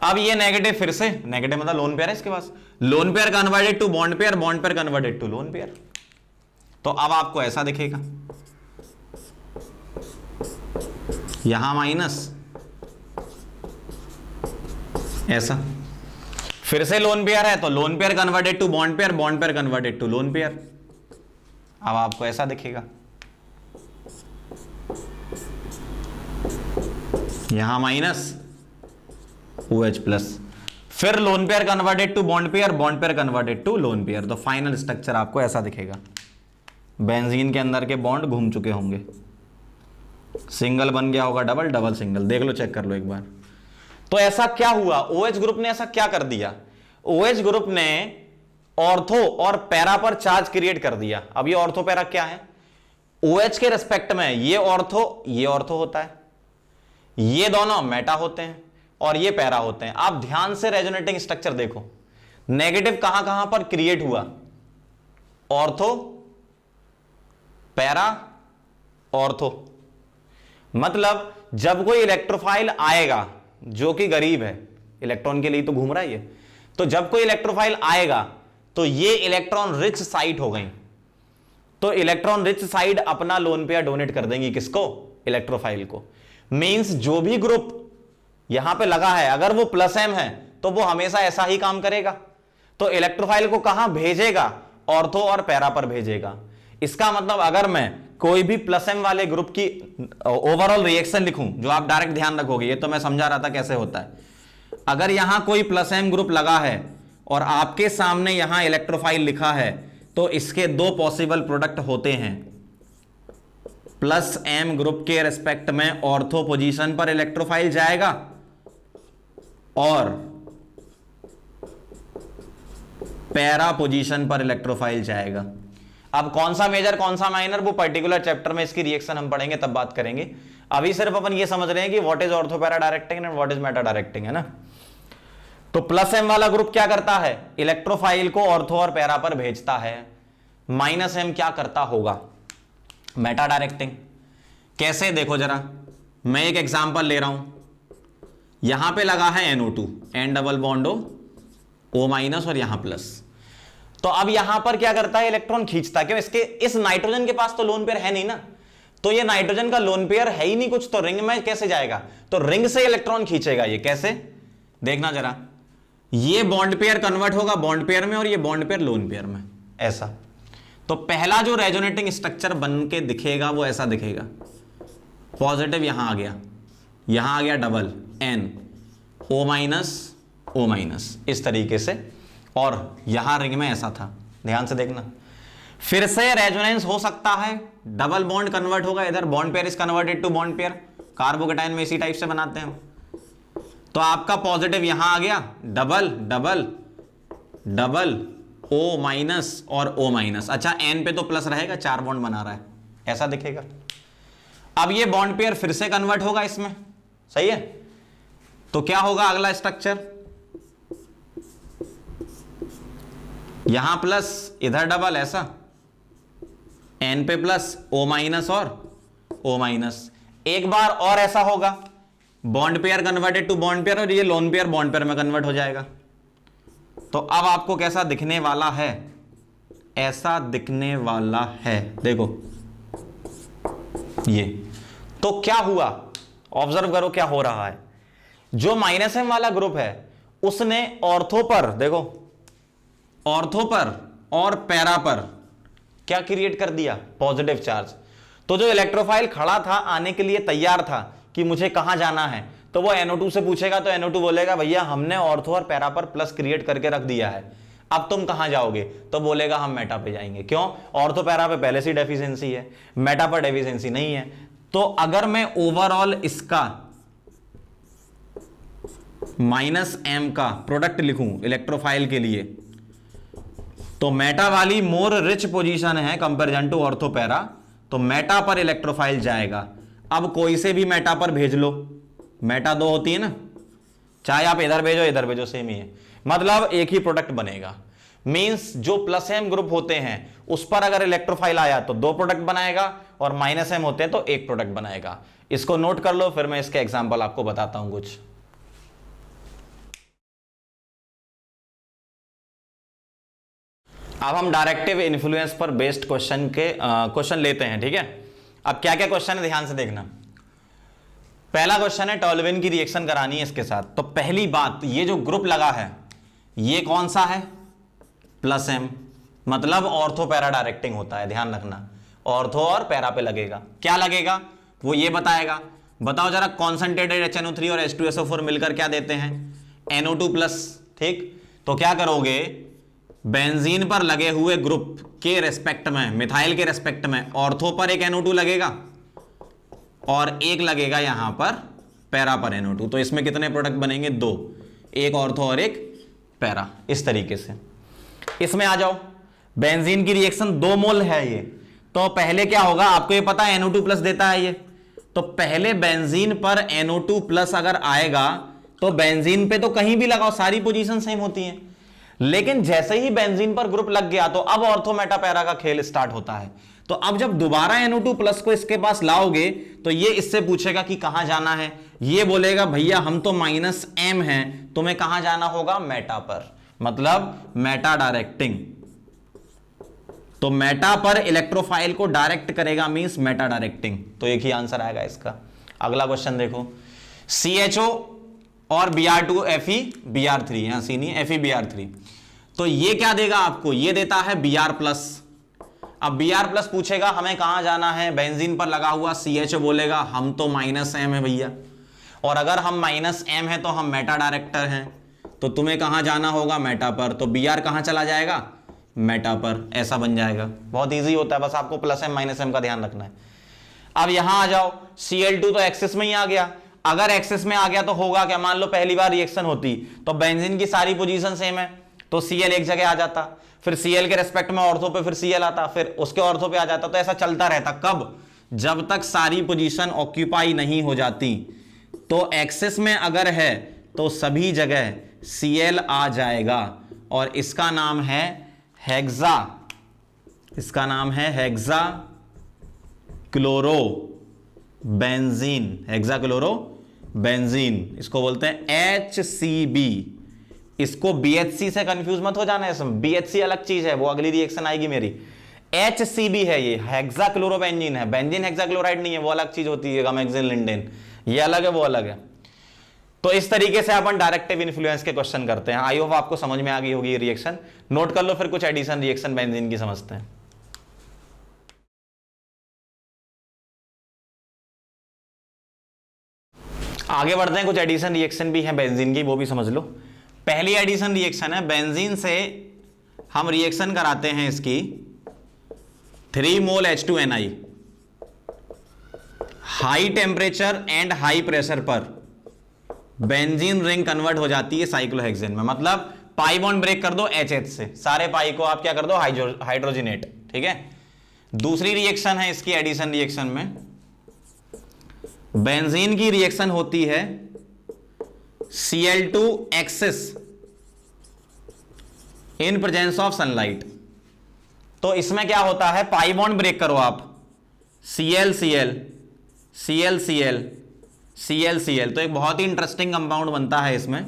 अब ये नेगेटिव, फिर से नेगेटिव मतलब लोन पेयर है इसके पास, lone pair converted to bond pair, bond pair converted to lone pair. तो अब आपको ऐसा दिखेगा, यहां माइनस, ऐसा। फिर से लोन पेयर है तो lone pair converted to bond pair, bond pair converted to lone pair. अब आपको ऐसा दिखेगा, यहां माइनस OH प्लस, फिर lone pair converted to bond pair, bond pair converted to lone pair. तो फाइनल स्ट्रक्चर आपको ऐसा दिखेगा। बेंजीन के अंदर के बॉन्ड घूम चुके होंगे, सिंगल बन गया होगा डबल, डबल सिंगल। देख लो, चेक कर लो एक बार। तो ऐसा क्या हुआ? OH ग्रुप ने ऐसा क्या कर दिया? OH ग्रुप ने ऑर्थो और पैरा पर चार्ज क्रिएट कर दिया। अब ये ऑर्थो पैरा क्या है? OH के रिस्पेक्ट में ये ऑर्थो होता है, ये दोनों मेटा होते हैं और ये पैरा होते हैं। आप ध्यान से रेजोनेटिंग स्ट्रक्चर देखो, नेगेटिव कहां कहां पर क्रिएट हुआ? Ortho, para, ortho. मतलब जब कोई इलेक्ट्रोफाइल आएगा जो कि गरीब है, इलेक्ट्रॉन के लिए तो घूम रहा है ये, तो जब कोई इलेक्ट्रोफाइल आएगा तो ये इलेक्ट्रॉन रिच साइट हो गई। तो इलेक्ट्रॉन रिच साइड अपना लोन पेयर डोनेट कर देंगी, किसको? इलेक्ट्रोफाइल को। मींस जो भी ग्रुप यहां पे लगा है, अगर वो प्लस एम है तो वो हमेशा ऐसा ही काम करेगा। तो इलेक्ट्रोफाइल को कहां भेजेगा? ऑर्थो और पैरा पर भेजेगा। इसका मतलब अगर मैं कोई भी प्लस एम वाले ग्रुप की ओवरऑल रिएक्शन लिखूं, जो आप डायरेक्ट ध्यान रखोगे, ये तो मैं समझा रहा था कैसे होता है। अगर यहां कोई प्लस एम ग्रुप लगा है और आपके सामने यहां इलेक्ट्रोफाइल लिखा है, तो इसके दो पॉसिबल प्रोडक्ट होते हैं। प्लस एम ग्रुप के रिस्पेक्ट में ऑर्थो पोजीशन पर इलेक्ट्रोफाइल जाएगा और पैरा पोजीशन पर इलेक्ट्रोफाइल जाएगा। अब कौन सा मेजर कौन सा माइनर, वो पर्टिकुलर चैप्टर में इसकी रिएक्शन हम पढ़ेंगे, तब बात करेंगे। अभी सिर्फ अपन ये समझ रहे हैं कि what is ortho para directing and what is Meta directing, है ना। तो प्लस एम वाला ग्रुप क्या करता है? इलेक्ट्रोफाइल को ऑर्थो और पैरा पर भेजता है। माइनस एम क्या करता होगा? Meta directing. कैसे? देखो जरा, मैं एक एग्जांपल ले रहा हूं। यहां पे लगा है NO2, N double bond O minus और यहां प्लस। तो अब यहां पर क्या करता है? इलेक्ट्रॉन खींचता। क्यों? इसके इस नाइट्रोजन के पास तो लोन पेयर है नहीं ना, तो ये नाइट्रोजन का लोन पेयर है ही नहीं कुछ, तो रिंग में कैसे जाएगा? तो रिंग से इलेक्ट्रॉन खींचेगा। ये कैसे? देखना जरा, ये बॉन्ड पेयर कन्वर्ट होगा बॉन्ड पेयर में और ये बॉन्ड पेयर लोन पेयर में, ऐसा। तो पहला जो रेजोनेटिंग स्ट्रक्चर बन के दिखेगा वो ऐसा दिखेगा। पॉजिटिव यहां आ गया डबल N, O माइनस, इस तरीके से, और यहां रिंग में ऐसा था। ध्यान से देखना। फिर से रेजोनेंस हो सकता है, डबल बॉन्ड कन्वर्ट होगा, इधर bond pair is converted to bond pair. Carbocation में इसी टाइप से बनाते हैं। तो आपका पॉजिटिव यहां आ गया, double double double O minus और O माइनस। अच्छा, N पे तो प्लस रहेगा, 4 बॉन्ड बना रहा है, ऐसा दिखेगा। अब ये बॉन्ड पेयर फिर से कन्वर्ट होगा इसमें, सही है। तो क्या होगा अगला स्ट्रक्चर? यहां प्लस, इधर डबल, ऐसा। N पे प्लस, O माइनस और O माइनस। एक बार और ऐसा होगा, bond pair converted to bond pair, और ये लोन पेयर बॉन्ड पेयर में कन्वर्ट हो जाएगा। तो अब आपको कैसा दिखने वाला है? ऐसा दिखने वाला है, देखो ये। तो क्या हुआ? ऑब्जर्व करो क्या हो रहा है। जो माइनस एम वाला ग्रुप है उसने ऑर्थो पर, देखो ऑर्थो पर और पैरा पर क्या क्रिएट कर दिया, पॉजिटिव चार्ज। तो जो इलेक्ट्रोफाइल खड़ा था, आने के लिए तैयार था कि मुझे कहां जाना है, तो वो NO2 से पूछेगा तो NO2 बोलेगा भैया हमने ऑर्थो और पैरा पर प्लस क्रिएट करके रख दिया है, अब तुम कहां जाओगे, तो बोलेगा हम मेटा पे जाएंगे। क्यों, ऑर्थो पैरा पे पहले से डेफिशिएंसी है, मेटा पर डेफिशिएंसी नहीं है। तो अगर मैं ओवरऑल इसका -m का प्रोडक्ट लिखूं इलेक्ट्रोफाइल के लिए, तो मेटा वाली मोर रिच पोजीशन है कंपैरिजन टू ऑर्थो पैरा, तो मेटा पर इलेक्ट्रोफाइल जाएगा। अब कोई से भी मेटा पर भेज लो, मेटा 2 होती है ना, चाहे आप इधर भेजो सेम ही है, मतलब एक ही प्रोडक्ट बनेगा। मींस जो +m ग्रुप होते हैं उस पर अगर इलेक्ट्रोफाइल आया तो 2 प्रोडक्ट बनाएगा, और -m होते हैं तो 1 प्रोडक्ट बनाएगा। इसको नोट कर लो, फिर मैं इसके एग्जांपल आपको बताता हूं कुछ। अब हम डायरेक्टिव इन्फ्लुएंस पर बेस्ड क्वेश्चन लेते हैं, ठीक है। अब क्या क्या क्वेश्चन है ध्यान से देखना। पहला क्वेश्चन है टॉल्विन की रिएक्शन करानी है इसके साथ। तो पहली बात, ये जो ग्रुप लगा है ये कौन सा है, +m, मतलब ऑर्थो पैरा डायरेक्टिंग होता है, ध्यान रखना। ऑर्थो और पैरा पे लगेगा, क्या लगेगा वो ये बताएगा। बताओ जरा, कॉन्सेंट्रेटेड HNO3 और H2SO4 मिलकर क्या देते हैं, NO2+, ठीक। तो क्या करोगे, बेंजीन पर लगे हुए ग्रुप के रेस्पेक्ट में, मिथाइल के रेस्पेक्ट में ऑर्थो पर एक NO2 लगेगा और एक लगेगा यहां पर पैरा पर NO2। तो इसमें कितने प्रोडक्ट बनेंगे, 2, एक ऑर्थो और एक पैरा। इस तरीके से इसमें आ जाओ। बेंजीन की रिएक्शन 2 मोल है ये, तो पहले क्या होगा, आपको ये पता है NO2+ देता है ये, तो पहले बेंजीन पर NO2+ अगर आएगा तो बेंजीन पे तो कहीं भी लगाओ सारी पोजीशन सेम होती हैं, लेकिन जैसे ही बेंजीन पर ग्रुप लग गया तो अब ऑर्थो मेटा पैरा का खेल स्टार्ट होता है। तो अब जब दोबारा NO2+ को इसके पास लाओगे तो ये इससे पूछेगा कि कहां जाना है, ये बोलेगा भैया हम तो -m हैं, तुम्हें कहां जाना होगा, मेटा पर, मतलब मेटा डायरेक्टिंग। तो मेटा पर इलेक्ट्रोफाइल को डायरेक्ट करेगा, मींस मेटा डायरेक्टिंग। तो एक ही आंसर आएगा इसका। अगला क्वेश्चन देखो, CHO और Br2 FeBr3, यहां सी नहीं FeBr3, तो ये क्या देगा आपको, ये देता है Br+। अब Br+ पूछेगा हमें कहां जाना है, बेंजीन पर लगा हुआ CHO बोलेगा हम तो -m है भैया, और अगर हम -m है तो हम मेटा डायरेक्टर हैं, तो तुम्हें कहां जाना होगा, मेटा पर। तो Br कहां चला जाएगा, मेटा पर, ऐसा बन जाएगा। बहुत इजी होता है, बस आपको +m -m का ध्यान रखना है। अब यहां आ जाओ, Cl2 तो एक्सेस में ही आ गया। अगर एक्सेस में आ गया तो होगा क्या, मान लो पहली बार रिएक्शन होती तो बेंजीन की सारी पोजीशन सेम है, तो Cl एक जगह आ जाता, फिर Cl के रेस्पेक्ट में ऑर्थो पे फिर Cl आता, फिर उसके ऑर्थो पे आ जाता। तो ऐसा चलता रहता, कब, जब तक सारी पोजीशन ऑक्यूपाई नहीं हो जाती। तो एक्सेस में अगर है तो सभी जगह Cl आ जाएगा, और इसका नाम है हेक्सा, इसका नाम है hexa chloro benzene, hexa chloro benzene, इसको बोलते हैं HCB। इसको BHC से कंफ्यूज मत हो जाना है, इसमें BHC अलग चीज है, वो अगली रिएक्शन आएगी मेरी। HCB है ये, हेक्सा क्लोरोबेंजीन है, बेंजीन हेक्साक्लोराइड नहीं है, वो अलग चीज होती है, गमेक्सिन लिंडेन, ये अलग है वो अलग है। तो इस तरीके से अपन डायरेक्टिव इन्फ्लुएंस के क्वेश्चन करते हैं। आई होप आपको समझ में आ गई होगी ये रिएक्शन। नोट कर लो, फिर कुछ एडिशन रिएक्शन बेंजीन की समझते हैं। आगे बढ़ते हैं, कुछ एडिशन रिएक्शन भी है बेंजीन की, वो भी समझ लो। पहली एडिशन रिएक्शन है, बेंजीन से हम रिएक्शन कराते हैं इसकी 3 मोल H2Ni, high temperature and high pressure पर बेंजीन रिंग कन्वर्ट हो जाती है साइक्लोहेक्सेन में। मतलब पाई बॉन्ड ब्रेक कर दो HH से, सारे पाई को आप क्या कर दो, हाइड्रोजनेट, ठीक है। दूसरी रिएक्शन है इसकी एडिशन रिएक्शन में, बेंजीन की रिएक्शन होती है Cl2 excess in presence of sunlight. तो इसमें क्या होता है, पाई बॉन्ड ब्रेक करो आप, Cl Cl Cl Cl Cl Cl, तो एक बहुत ही इंटरेस्टिंग कंपाउंड बनता है इसमें।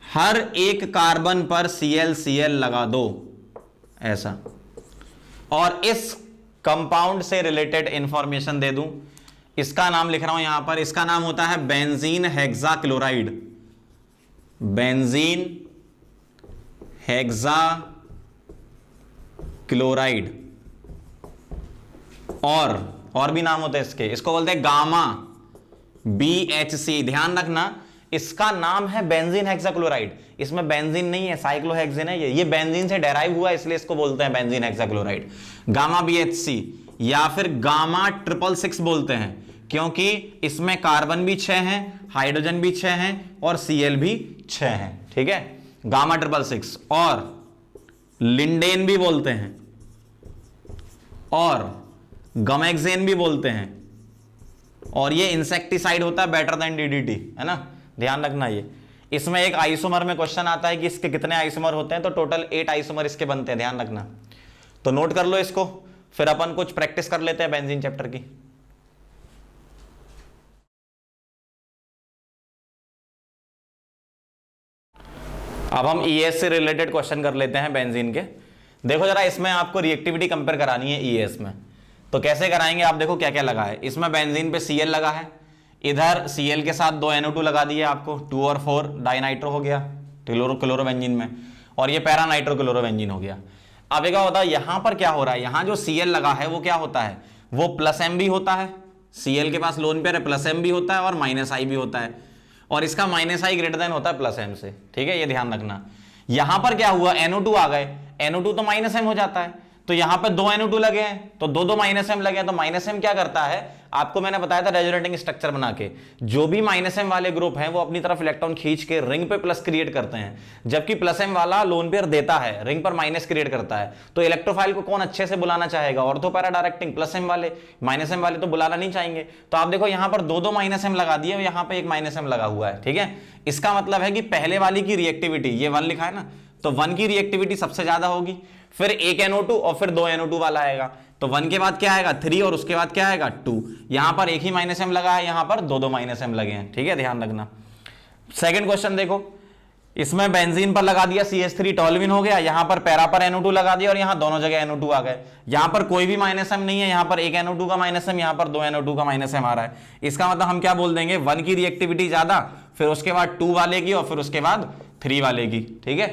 हर एक कार्बन पर Cl Cl लगा दो ऐसा, और इस कंपाउंड से रिलेटेड इंफॉर्मेशन दे दूं। इसका नाम लिख रहा हूं यहां पर, इसका नाम होता है benzene hexachloride, benzene hexa chloride, और भी नाम होते हैं इसके, इसको बोलते हैं गामा BHC। ध्यान रखना इसका नाम है बेंजीन हेक्साक्लोराइड, इसमें बेंजीन नहीं है, साइक्लोहेक्सेन है ये बेंजीन से डेराइव हुआ इसलिए इसको बोलते हैं बेंजीन हेक्साक्लोराइड, गामा BHC। या फिर गामा 666 बोलते हैं क्योंकि इसमें कार्बन भी 6 हैं, हाइड्रोजन भी 6 हैं और Cl भी 6 हैं, ठीक है, गामा 666। और लिंडेन भी बोलते हैं और गमेक्सेन भी बोलते हैं, और ये इंसेक्टिसाइड होता है बेटर देन DDT, है ना, ध्यान रखना। ये इसमें एक आइसोमर में क्वेश्चन आता है कि इसके कितने आइसोमर होते हैं, तो टोटल 8 आइसोमर इसके बनते हैं, ध्यान रखना। तो नोट कर लो इसको, फिर अपन कुछ प्रैक्टिस कर लेते हैं बेंजीन चैप्टर की। अब हम ES से रिलेटेड क्वेश्चन कर लेते हैं बेंजीन के। देखो जरा, इसमें आपको रिएक्टिविटी कंपेयर करानी है ES में, तो कैसे कराएंगे आप देखो क्या क्या लगा है। इसमें बेंजीन पे Cl लगा है, इधर Cl के साथ 2 NO2 लगा दिए आपको, 2 और 4 डाइनाइट्रो हो गया क्लोरोबेंजीन में, और ये पैरा नाइट्रो क्लोरोबेंजीन हो गया। अब क्या होता है यहां पर, क्या हो रहा है, यहां जो Cl लगा है वो क्या होता है, वो +M भी होता है, Cl के पास लोन पेयर है, +M भी होता है और -I भी होता है, और इसका -I ग्रेटर देन होता है +M से, ठीक है, ये ध्यान रखना। यहां पर क्या हुआ, NO2 आ गए, NO2 तो -M हो जाता है, तो यहां पे 2 NO2 लगे हैं, तो 2 -M लगे हैं, तो -M क्या करता है, आपको मैंने बताया था रेजोनेटिंग स्ट्रक्चर बना के, जो भी -M वाले ग्रुप हैं वो अपनी तरफ इलेक्ट्रॉन खींच के रिंग पे प्लस क्रिएट करते हैं, जबकि +M वाला लोन पेयर देता है, रिंग पर माइनस क्रिएट करता है। तो इलेक्ट्रोफाइल को कौन अच्छे से बुलाना चाहेगा, ऑर्थो पैरा डायरेक्टिंग, +M वाले, -M वाले तो बुलाना नहीं चाहेंगे। तो आप देखो यहां पर 2 -M लगा दिए, यहां पर एक -M लगा हुआ है, ठीक है। इसका मतलब है कि पहले वाली की रिएक्टिविटी, ये 1 लिखा है ना, तो 1 की रिएक्टिविटी सबसे ज्यादा होगी, फिर एक NO2 और फिर 2 NO2 वाला आएगा, तो 1 के बाद क्या आएगा 3 और उसके बाद क्या आएगा 2। यहां पर एक ही -M लगा है, यहां पर 2 -M लगे हैं, ठीक है, ध्यान रखना। सेकंड क्वेश्चन देखो, इसमें बेंजीन पर लगा दिया CH3 टॉल्विन हो गया, यहां पर पैरा पर NO2 लगा दिया और यहां दोनों जगह NO2 आ गए। यहां पर कोई भी -M नहीं है, यहां पर एक NO2 का -M, यहां पर 2 NO2 का -M आ रहा है। इसका मतलब हम क्या बोल देंगे, 1 की रिएक्टिविटी ज्यादा, फिर उसके बाद 2 वाले की और फिर उसके बाद 3 वाले की, ठीक है।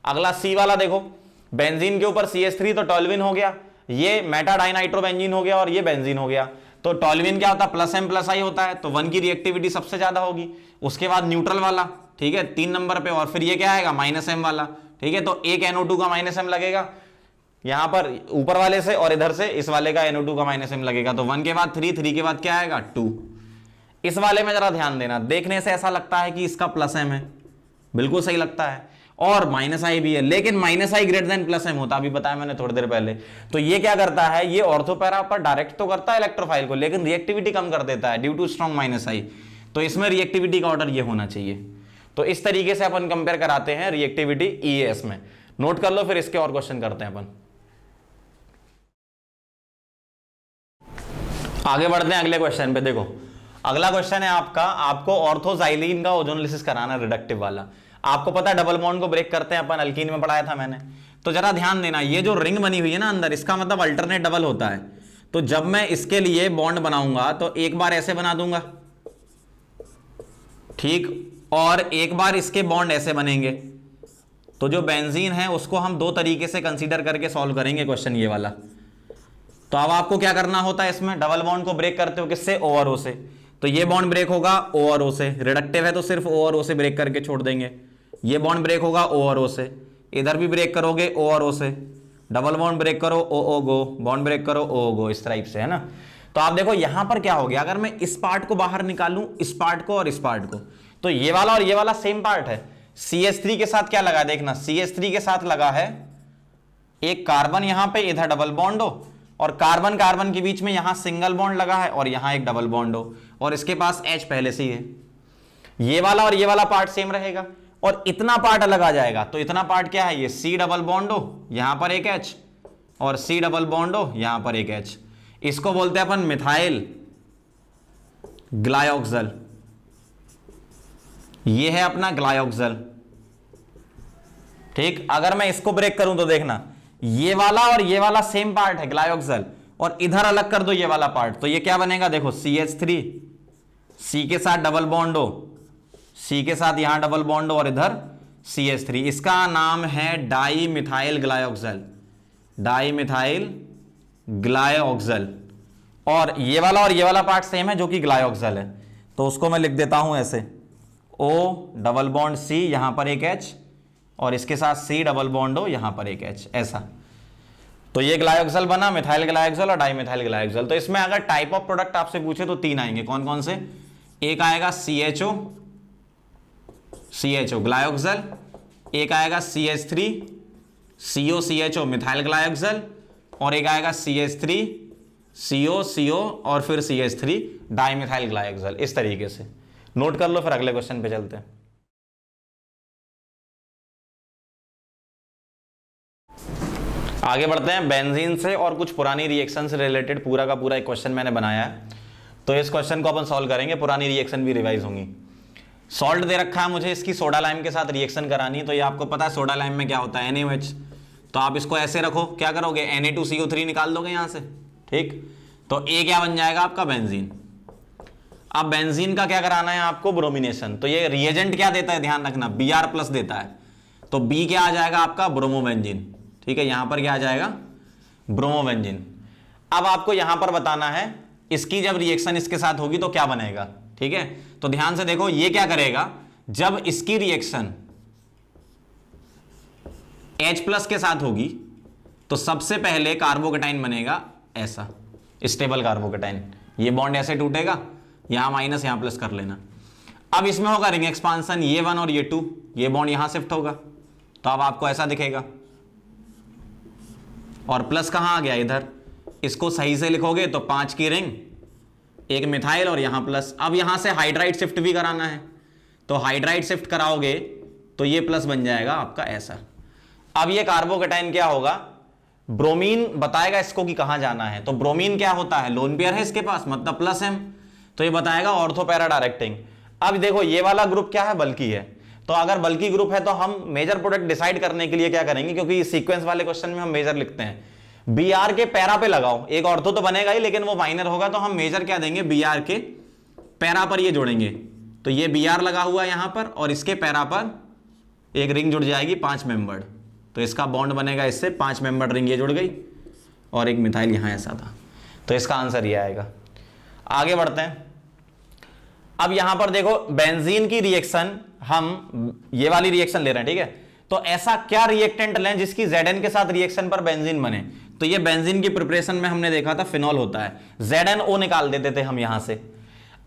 अगला C वाला देखो, बेंजीन के ऊपर CH3 तो टॉल्विन हो गया, ये मेटा डाइनाइट्रोबेंजीन हो गया और ये बेंजीन हो गया। तो टॉल्विन क्या होता है, +M+I होता है, तो 1 की रिएक्टिविटी सबसे ज्यादा होगी। उसके बाद न्यूट्रल वाला, ठीक है, 3 नंबर पे, और फिर ये क्या आएगा -M वाला, ठीक है। तो एक NO2 का -M लगेगा यहां पर ऊपर वाले से, और इधर से इस वाले का NO2 का -M लगेगा। तो 1 के बाद 3, 3 के बाद क्या आएगा 2। इस वाले में जरा ध्यान देना, देखने से ऐसा लगता है कि इसका +M है, बिल्कुल सही लगता है, और -I भी है, लेकिन -I ग्रेटर देन +M होता, अभी बताया मैंने थोड़ी देर पहले। तो ये क्या करता है, ये ऑर्थो पैरा पर डायरेक्ट तो करता है इलेक्ट्रोफाइल को, लेकिन रिएक्टिविटी कम कर देता है ड्यू टू स्ट्रॉन्ग -I। तो इसमें रिएक्टिविटी का ऑर्डर ये होना चाहिए। तो इस तरीके से अपन कंपेयर कराते हैं रिएक्टिविटी ES में। नोट कर लो, फिर इसके और क्वेश्चन करते हैं अपन। आगे बढ़ते हैं अगले क्वेश्चन पे। देखो अगला क्वेश्चन है आपका, आपको ऑर्थोजाइलीन का ओजोनोलिसिस कराना, रिडक्टिव वाला। आपको पता है डबल बॉन्ड को ब्रेक करते हैं अपन, अल्कीन में पढ़ाया था मैंने। तो जरा ध्यान देना, ये जो रिंग बनी हुई है ना अंदर, इसका मतलब अल्टरनेट डबल होता है। तो जब मैं इसके लिए बॉन्ड बनाऊंगा तो एक बार ऐसे बना दूंगा, ठीक, और एक बार इसके बॉन्ड ऐसे बनेंगे। तो जो बेंजीन है उसको हम 2 तरीके से कंसीडर करके सॉल्व करेंगे क्वेश्चन ये वाला। तो अब आपको क्या करना होता है, इसमें डबल बॉन्ड को ब्रेक करते हो किससे, O और O से। तो ये बॉन्ड ब्रेक होगा O और O से, रिडक्टिव है तो सिर्फ O और O से ब्रेक करके छोड़ देंगे। ये बॉन्ड ब्रेक होगा O और O से, इधर भी ब्रेक करोगे O और O से, डबल बॉन्ड ब्रेक करो O गो, बॉन्ड ब्रेक करो O गो, इस टाइप से, है ना। तो आप देखो यहां पर क्या हो गया, अगर मैं इस पार्ट को बाहर निकालूं, इस पार्ट को और इस पार्ट को, तो ये वाला और ये वाला सेम पार्ट है। CH3 के साथ क्या लगा, देखना CH3 के साथ लगा है एक कार्बन, यहां पे इधर डबल बॉन्ड हो, और कार्बन कार्बन के बीच में यहां सिंगल बॉन्ड लगा है और यहां एक डबल बॉन्ड हो, और इसके पास H पहले से ही है। ये वाला और ये वाला पार्ट सेम रहेगा, और इतना पार्ट अलग आ जाएगा। तो इतना पार्ट क्या है, ये C डबल बॉन्ड हो, यहां पर एक H, और C डबल बॉन्ड हो, यहां पर एक H। इसको बोलते हैं अपन मिथाइल ग्लायोक्सल। ये है अपना ग्लायोक्सल, ठीक। अगर मैं इसको ब्रेक करूं तो देखना, ये वाला और ये वाला सेम पार्ट है ग्लायोक्सल, और इधर अलग कर दो ये वाला पार्ट, तो ये क्या बनेगा, देखो CH3, C के साथ डबल बॉन्ड हो, सी के साथ यहां डबल बॉन्ड और इधर CH3, इसका नाम है डाई मिथाइल ग्लाइऑक्सल, डाई मिथाइल ग्लाइऑक्सल। और ये वाला पार्ट सेम है जो कि ग्लाइऑक्सल है, तो उसको मैं लिख देता हूं ऐसे, O डबल बॉन्ड C, यहां पर एक H, और इसके साथ C डबल बॉन्ड O, यहां पर एक H, ऐसा। तो ये ग्लाइऑक्सल बना, मिथाइल ग्लाइऑक्सल और डाई मिथाइल ग्लाइऑक्सल। तो इसमें अगर टाइप ऑफ प्रोडक्ट आपसे पूछे तो 3 आएंगे, कौन कौन से? एक आएगा CHO ग्लाइऑक्सल, एक आएगा CH3 CO मिथाइल ग्लाइऑक्सल, और एक आएगा CH3 CO और फिर CH3 डाइमिथाइल ग्लाइऑक्सल। इस तरीके से नोट कर लो, फिर अगले क्वेश्चन पे चलते हैं। आगे बढ़ते हैं बेंजीन से और कुछ पुरानी रिएक्शन से रिलेटेड पूरा का पूरा एक क्वेश्चन मैंने बनाया है, तो इस क्वेश्चन को अपन सॉल्व करेंगे, पुरानी रिएक्शन भी रिवाइज होंगी। सॉल्ट दे रखा है मुझे, इसकी सोडा लाइम के साथ रिएक्शन करानी है, तो ये आपको पता है सोडा लाइम में क्या होता है, NaOH। तो आप इसको ऐसे रखो, क्या करोगे, Na2CO3 निकाल दोगे यहां से, ठीक। तो A क्या बन जाएगा आपका, बेंजीन। अब बेंजीन का क्या कराना है आपको, ब्रोमिनेशन। तो ये रिएजेंट क्या देता है, ध्यान रखना, Br+ देता है, तो B क्या आ जाएगा आपका, ब्रोमोबेंजीन, ठीक है। यहां पर क्या आ जाएगा, ब्रोमोबेंजीन। अब आपको यहां पर बताना है इसकी जब रिएक्शन इसके साथ होगी तो क्या बनेगा, ठीक है। तो ध्यान से देखो, ये क्या करेगा, जब इसकी रिएक्शन H+ के साथ होगी तो सबसे पहले कार्बोकेटाइन बनेगा ऐसा, स्टेबल कार्बोकेटाइन। ये बॉन्ड ऐसे टूटेगा, यहां माइनस यहां प्लस कर लेना। अब इसमें होगा रिंग एक्सपांसन, ये 1 और ये 2, ये बॉन्ड यहां शिफ्ट होगा, तो अब आपको ऐसा दिखेगा, और प्लस कहां आ गया, इधर। इसको सही से लिखोगे तो 5 की रिंग, एक मिथाइल और यहां प्लस। अब यहां से हाइड्राइड शिफ्ट भी कराना है, तो हाइड्राइड शिफ्ट कराओगे तो ये प्लस बन जाएगा आपका ऐसा। अब ये कार्बोकेटाइन क्या होगा, ब्रोमीन बताएगा इसको कि कहां जाना है। तो ब्रोमीन क्या होता है, लोन पेयर है इसके पास, मतलब प्लस M, तो ये बताएगा ऑर्थो पैरा डायरेक्टिंग। अब देखो ये वाला ग्रुप क्या है, बल्कि है, तो अगर बल्कि ग्रुप है तो हम मेजर प्रोडक्ट डिसाइड करने के लिए क्या करेंगे, क्योंकि सीक्वेंस वाले क्वेश्चन में हम मेजर लिखते हैं, Br के पैरा पे लगाओ, एक ऑर्थो तो बनेगा ही लेकिन वो माइनर होगा, तो हम मेजर क्या देंगे, Br के पैरा पर ये जोड़ेंगे। तो ये Br लगा हुआ यहां पर, और इसके पैरा पर एक रिंग जुड़ जाएगी 5 मेंबर्ड, तो इसका बॉन्ड बनेगा इससे 5 मेंबर्ड रिंग, ये जुड़ गई, और एक मिथाइल यहां ऐसा था, तो इसका आंसर ये आएगा। आगे बढ़ते हैं। अब यहां पर देखो बेंजीन की रिएक्शन, हम ये वाली रिएक्शन ले रहे हैं, ठीक है। तो ऐसा क्या रिएक्टेंट लें जिसकी Zn के साथ रिएक्शन पर बेंजीन बने, तो ये बेंजीन की प्रिपरेशन में हमने देखा था फिनॉल होता है, ZnO निकाल देते थे हम यहां से।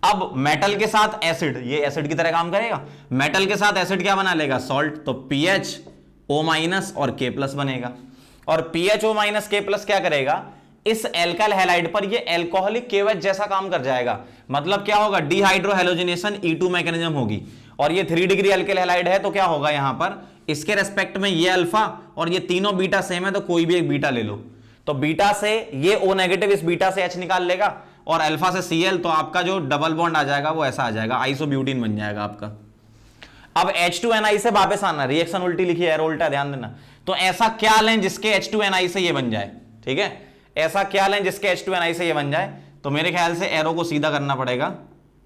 अब मेटल के साथ एसिड, ये एसिड की तरह काम करेगा, मेटल के साथ एसिड क्या बना लेगा, सॉल्ट, तो PHO- और K+ बनेगा, और PHO- K+ क्या करेगा, इस एल्काइल हैलाइड पर ये एल्कोहलिक KOH जैसा काम कर जाएगा। मतलब क्या होगा, डिहाइड्रोहेलोजिनेशन E2 मैकेनिज्म होगी, और ये 3 डिग्री एल्काइल हैलाइड है, तो क्या होगा यहां पर इसके रेस्पेक्ट में ये अल्फा और ये तीनों बीटा सेम है, तो कोई भी एक बीटा ले लो। तो बीटा से ये O- इस बीटा से H निकाल लेगा, और अल्फा से Cl, तो आपका जो डबल बॉन्ड आ जाएगा वो ऐसा आ जाएगा, आइसोब्यूटीन बन जाएगा आपका। अब H2Ni से वापस आना, रिएक्शन उल्टी लिखी है, उल्टा ध्यान देना। तो ऐसा क्या लें जिसके H2Ni से ये बन जाए, ठीक है, ऐसा क्या लें जिसके H2Ni से ये बन जाए। तो मेरे ख्याल से एरो को सीधा करना पड़ेगा,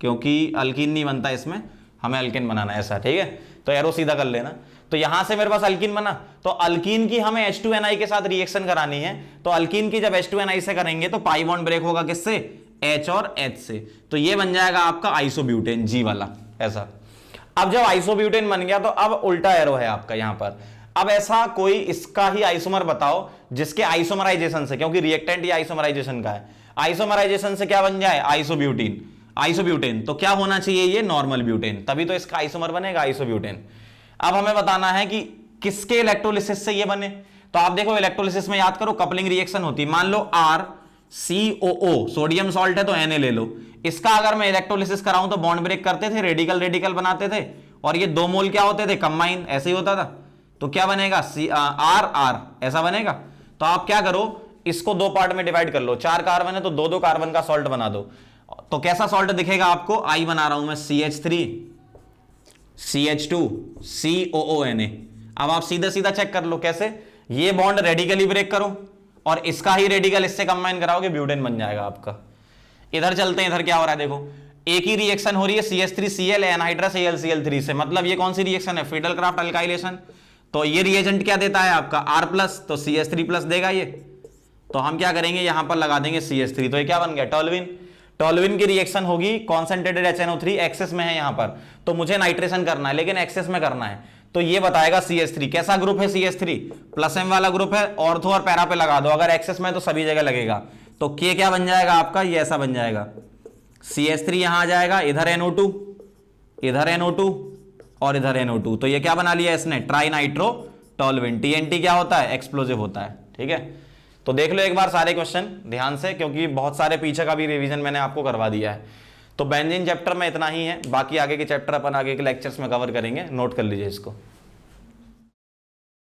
क्योंकि अल्कीन नहीं बनता इसमें, हमें अल्कीन बनाना है ऐसा, ठीक है। तो एरो सीधा कर लेना। तो यहां से मेरे पास अल्कीन बना, तो अल्कीन की हमें H2Ni के साथ रिएक्शन करानी है, तो अल्कीन की जब H2Ni से करेंगे तो पाई बॉन्ड ब्रेक होगा किससे, H और H से, तो ये बन जाएगा आपका आइसोब्यूटेन, G वाला ऐसा। अब जब आइसोब्यूटेन बन गया तो अब उल्टा एरो है आपका यहां पर। अब ऐसा कोई इसका ही आइसोमर बताओ जिसके आइसोमराइजेशन से, क्योंकि रिएक्टेंट ये आइसोमराइजेशन का है, आइसोमराइजेशन से क्या बन जाए, आइसोब्यूटीन, आइसोब्यूटेन। तो क्या होना चाहिए, ये नॉर्मल ब्यूटेन, तभी तो इसका आइसोमर बनेगा आइसोब्यूटेन। अब हमें बताना है कि किसके इलेक्ट्रोलिसिस से ये बने। तो आप देखो इलेक्ट्रोलिसिस में याद करो कपलिंग रिएक्शन होती है, मान लो RCOO सोडियम सॉल्ट है तो Na ले लो, इसका अगर मैं इलेक्ट्रोलिसिस कराऊं तो बॉन्ड ब्रेक करते थे, रेडिकल रेडिकल बनाते थे, और ये 2 मोल क्या होते थे, कंबाइन, ऐसे ही होता था। तो क्या बनेगा, R ऐसा बनेगा। तो आप क्या करो, इसको 2 पार्ट में डिवाइड कर लो, 4 कार्बन है तो 2-2 कार्बन का सॉल्ट बना दो। तो कैसा सॉल्ट दिखेगा आपको, I बना रहा हूं मैं, CH3 CH2 COONA। अब आप सीधा सीधा चेक कर लो कैसे, ये बॉन्ड रेडिकली ब्रेक करो और इसका ही रेडिकल इससे कंबाइन कराओगे, ब्यूटेन बन जाएगा आपका। इधर चलते हैं, इधर क्या हो रहा है देखो, एक ही रिएक्शन हो रही है CH3Cl एनहाइड्रस AlCl3 से, मतलब ये कौन सी रिएक्शन है, फिडलक्राफ्ट अल्काइलेशन। तो ये रिएजेंट क्या देता है आपका R+, तो CH3+ देगा ये। तो हम क्या करेंगे, यहां पर लगा देंगे CH3, तो ये क्या बन गया, टोल्यूइन। टोल्यूइन की रिएक्शन होगी कॉन्सेंट्रेटेड HNO3 एक्सेस में है यहां पर, तो मुझे नाइट्रेशन करना है लेकिन एक्सेस में करना है, तो ये बताएगा CH3 कैसा ग्रुप है, CH3 +M वाला ग्रुप है, ऑर्थो और पैरा पे लगा दो, अगर एक्सेस में तो सभी जगह लगेगा। तो K क्या बन जाएगा आपका, ये ऐसा बन जाएगा, CH3 यहां आ जाएगा, इधर NO2, इधर NO2 और इधर NO2, तो ये क्या बना लिया इसने, ट्राई नाइट्रो टोल्यूइन। TNT क्या होता है, एक्सप्लोजिव होता है। ठीक है, तो देख लो एक बार सारे क्वेश्चन ध्यान से, क्योंकि बहुत सारे पीछे का भी रिवीजन मैंने आपको करवा दिया है। तो बेंजीन चैप्टर में इतना ही है, बाकी आगे के चैप्टर अपन आगे के लेक्चर्स में कवर करेंगे, नोट कर लीजिए इसको।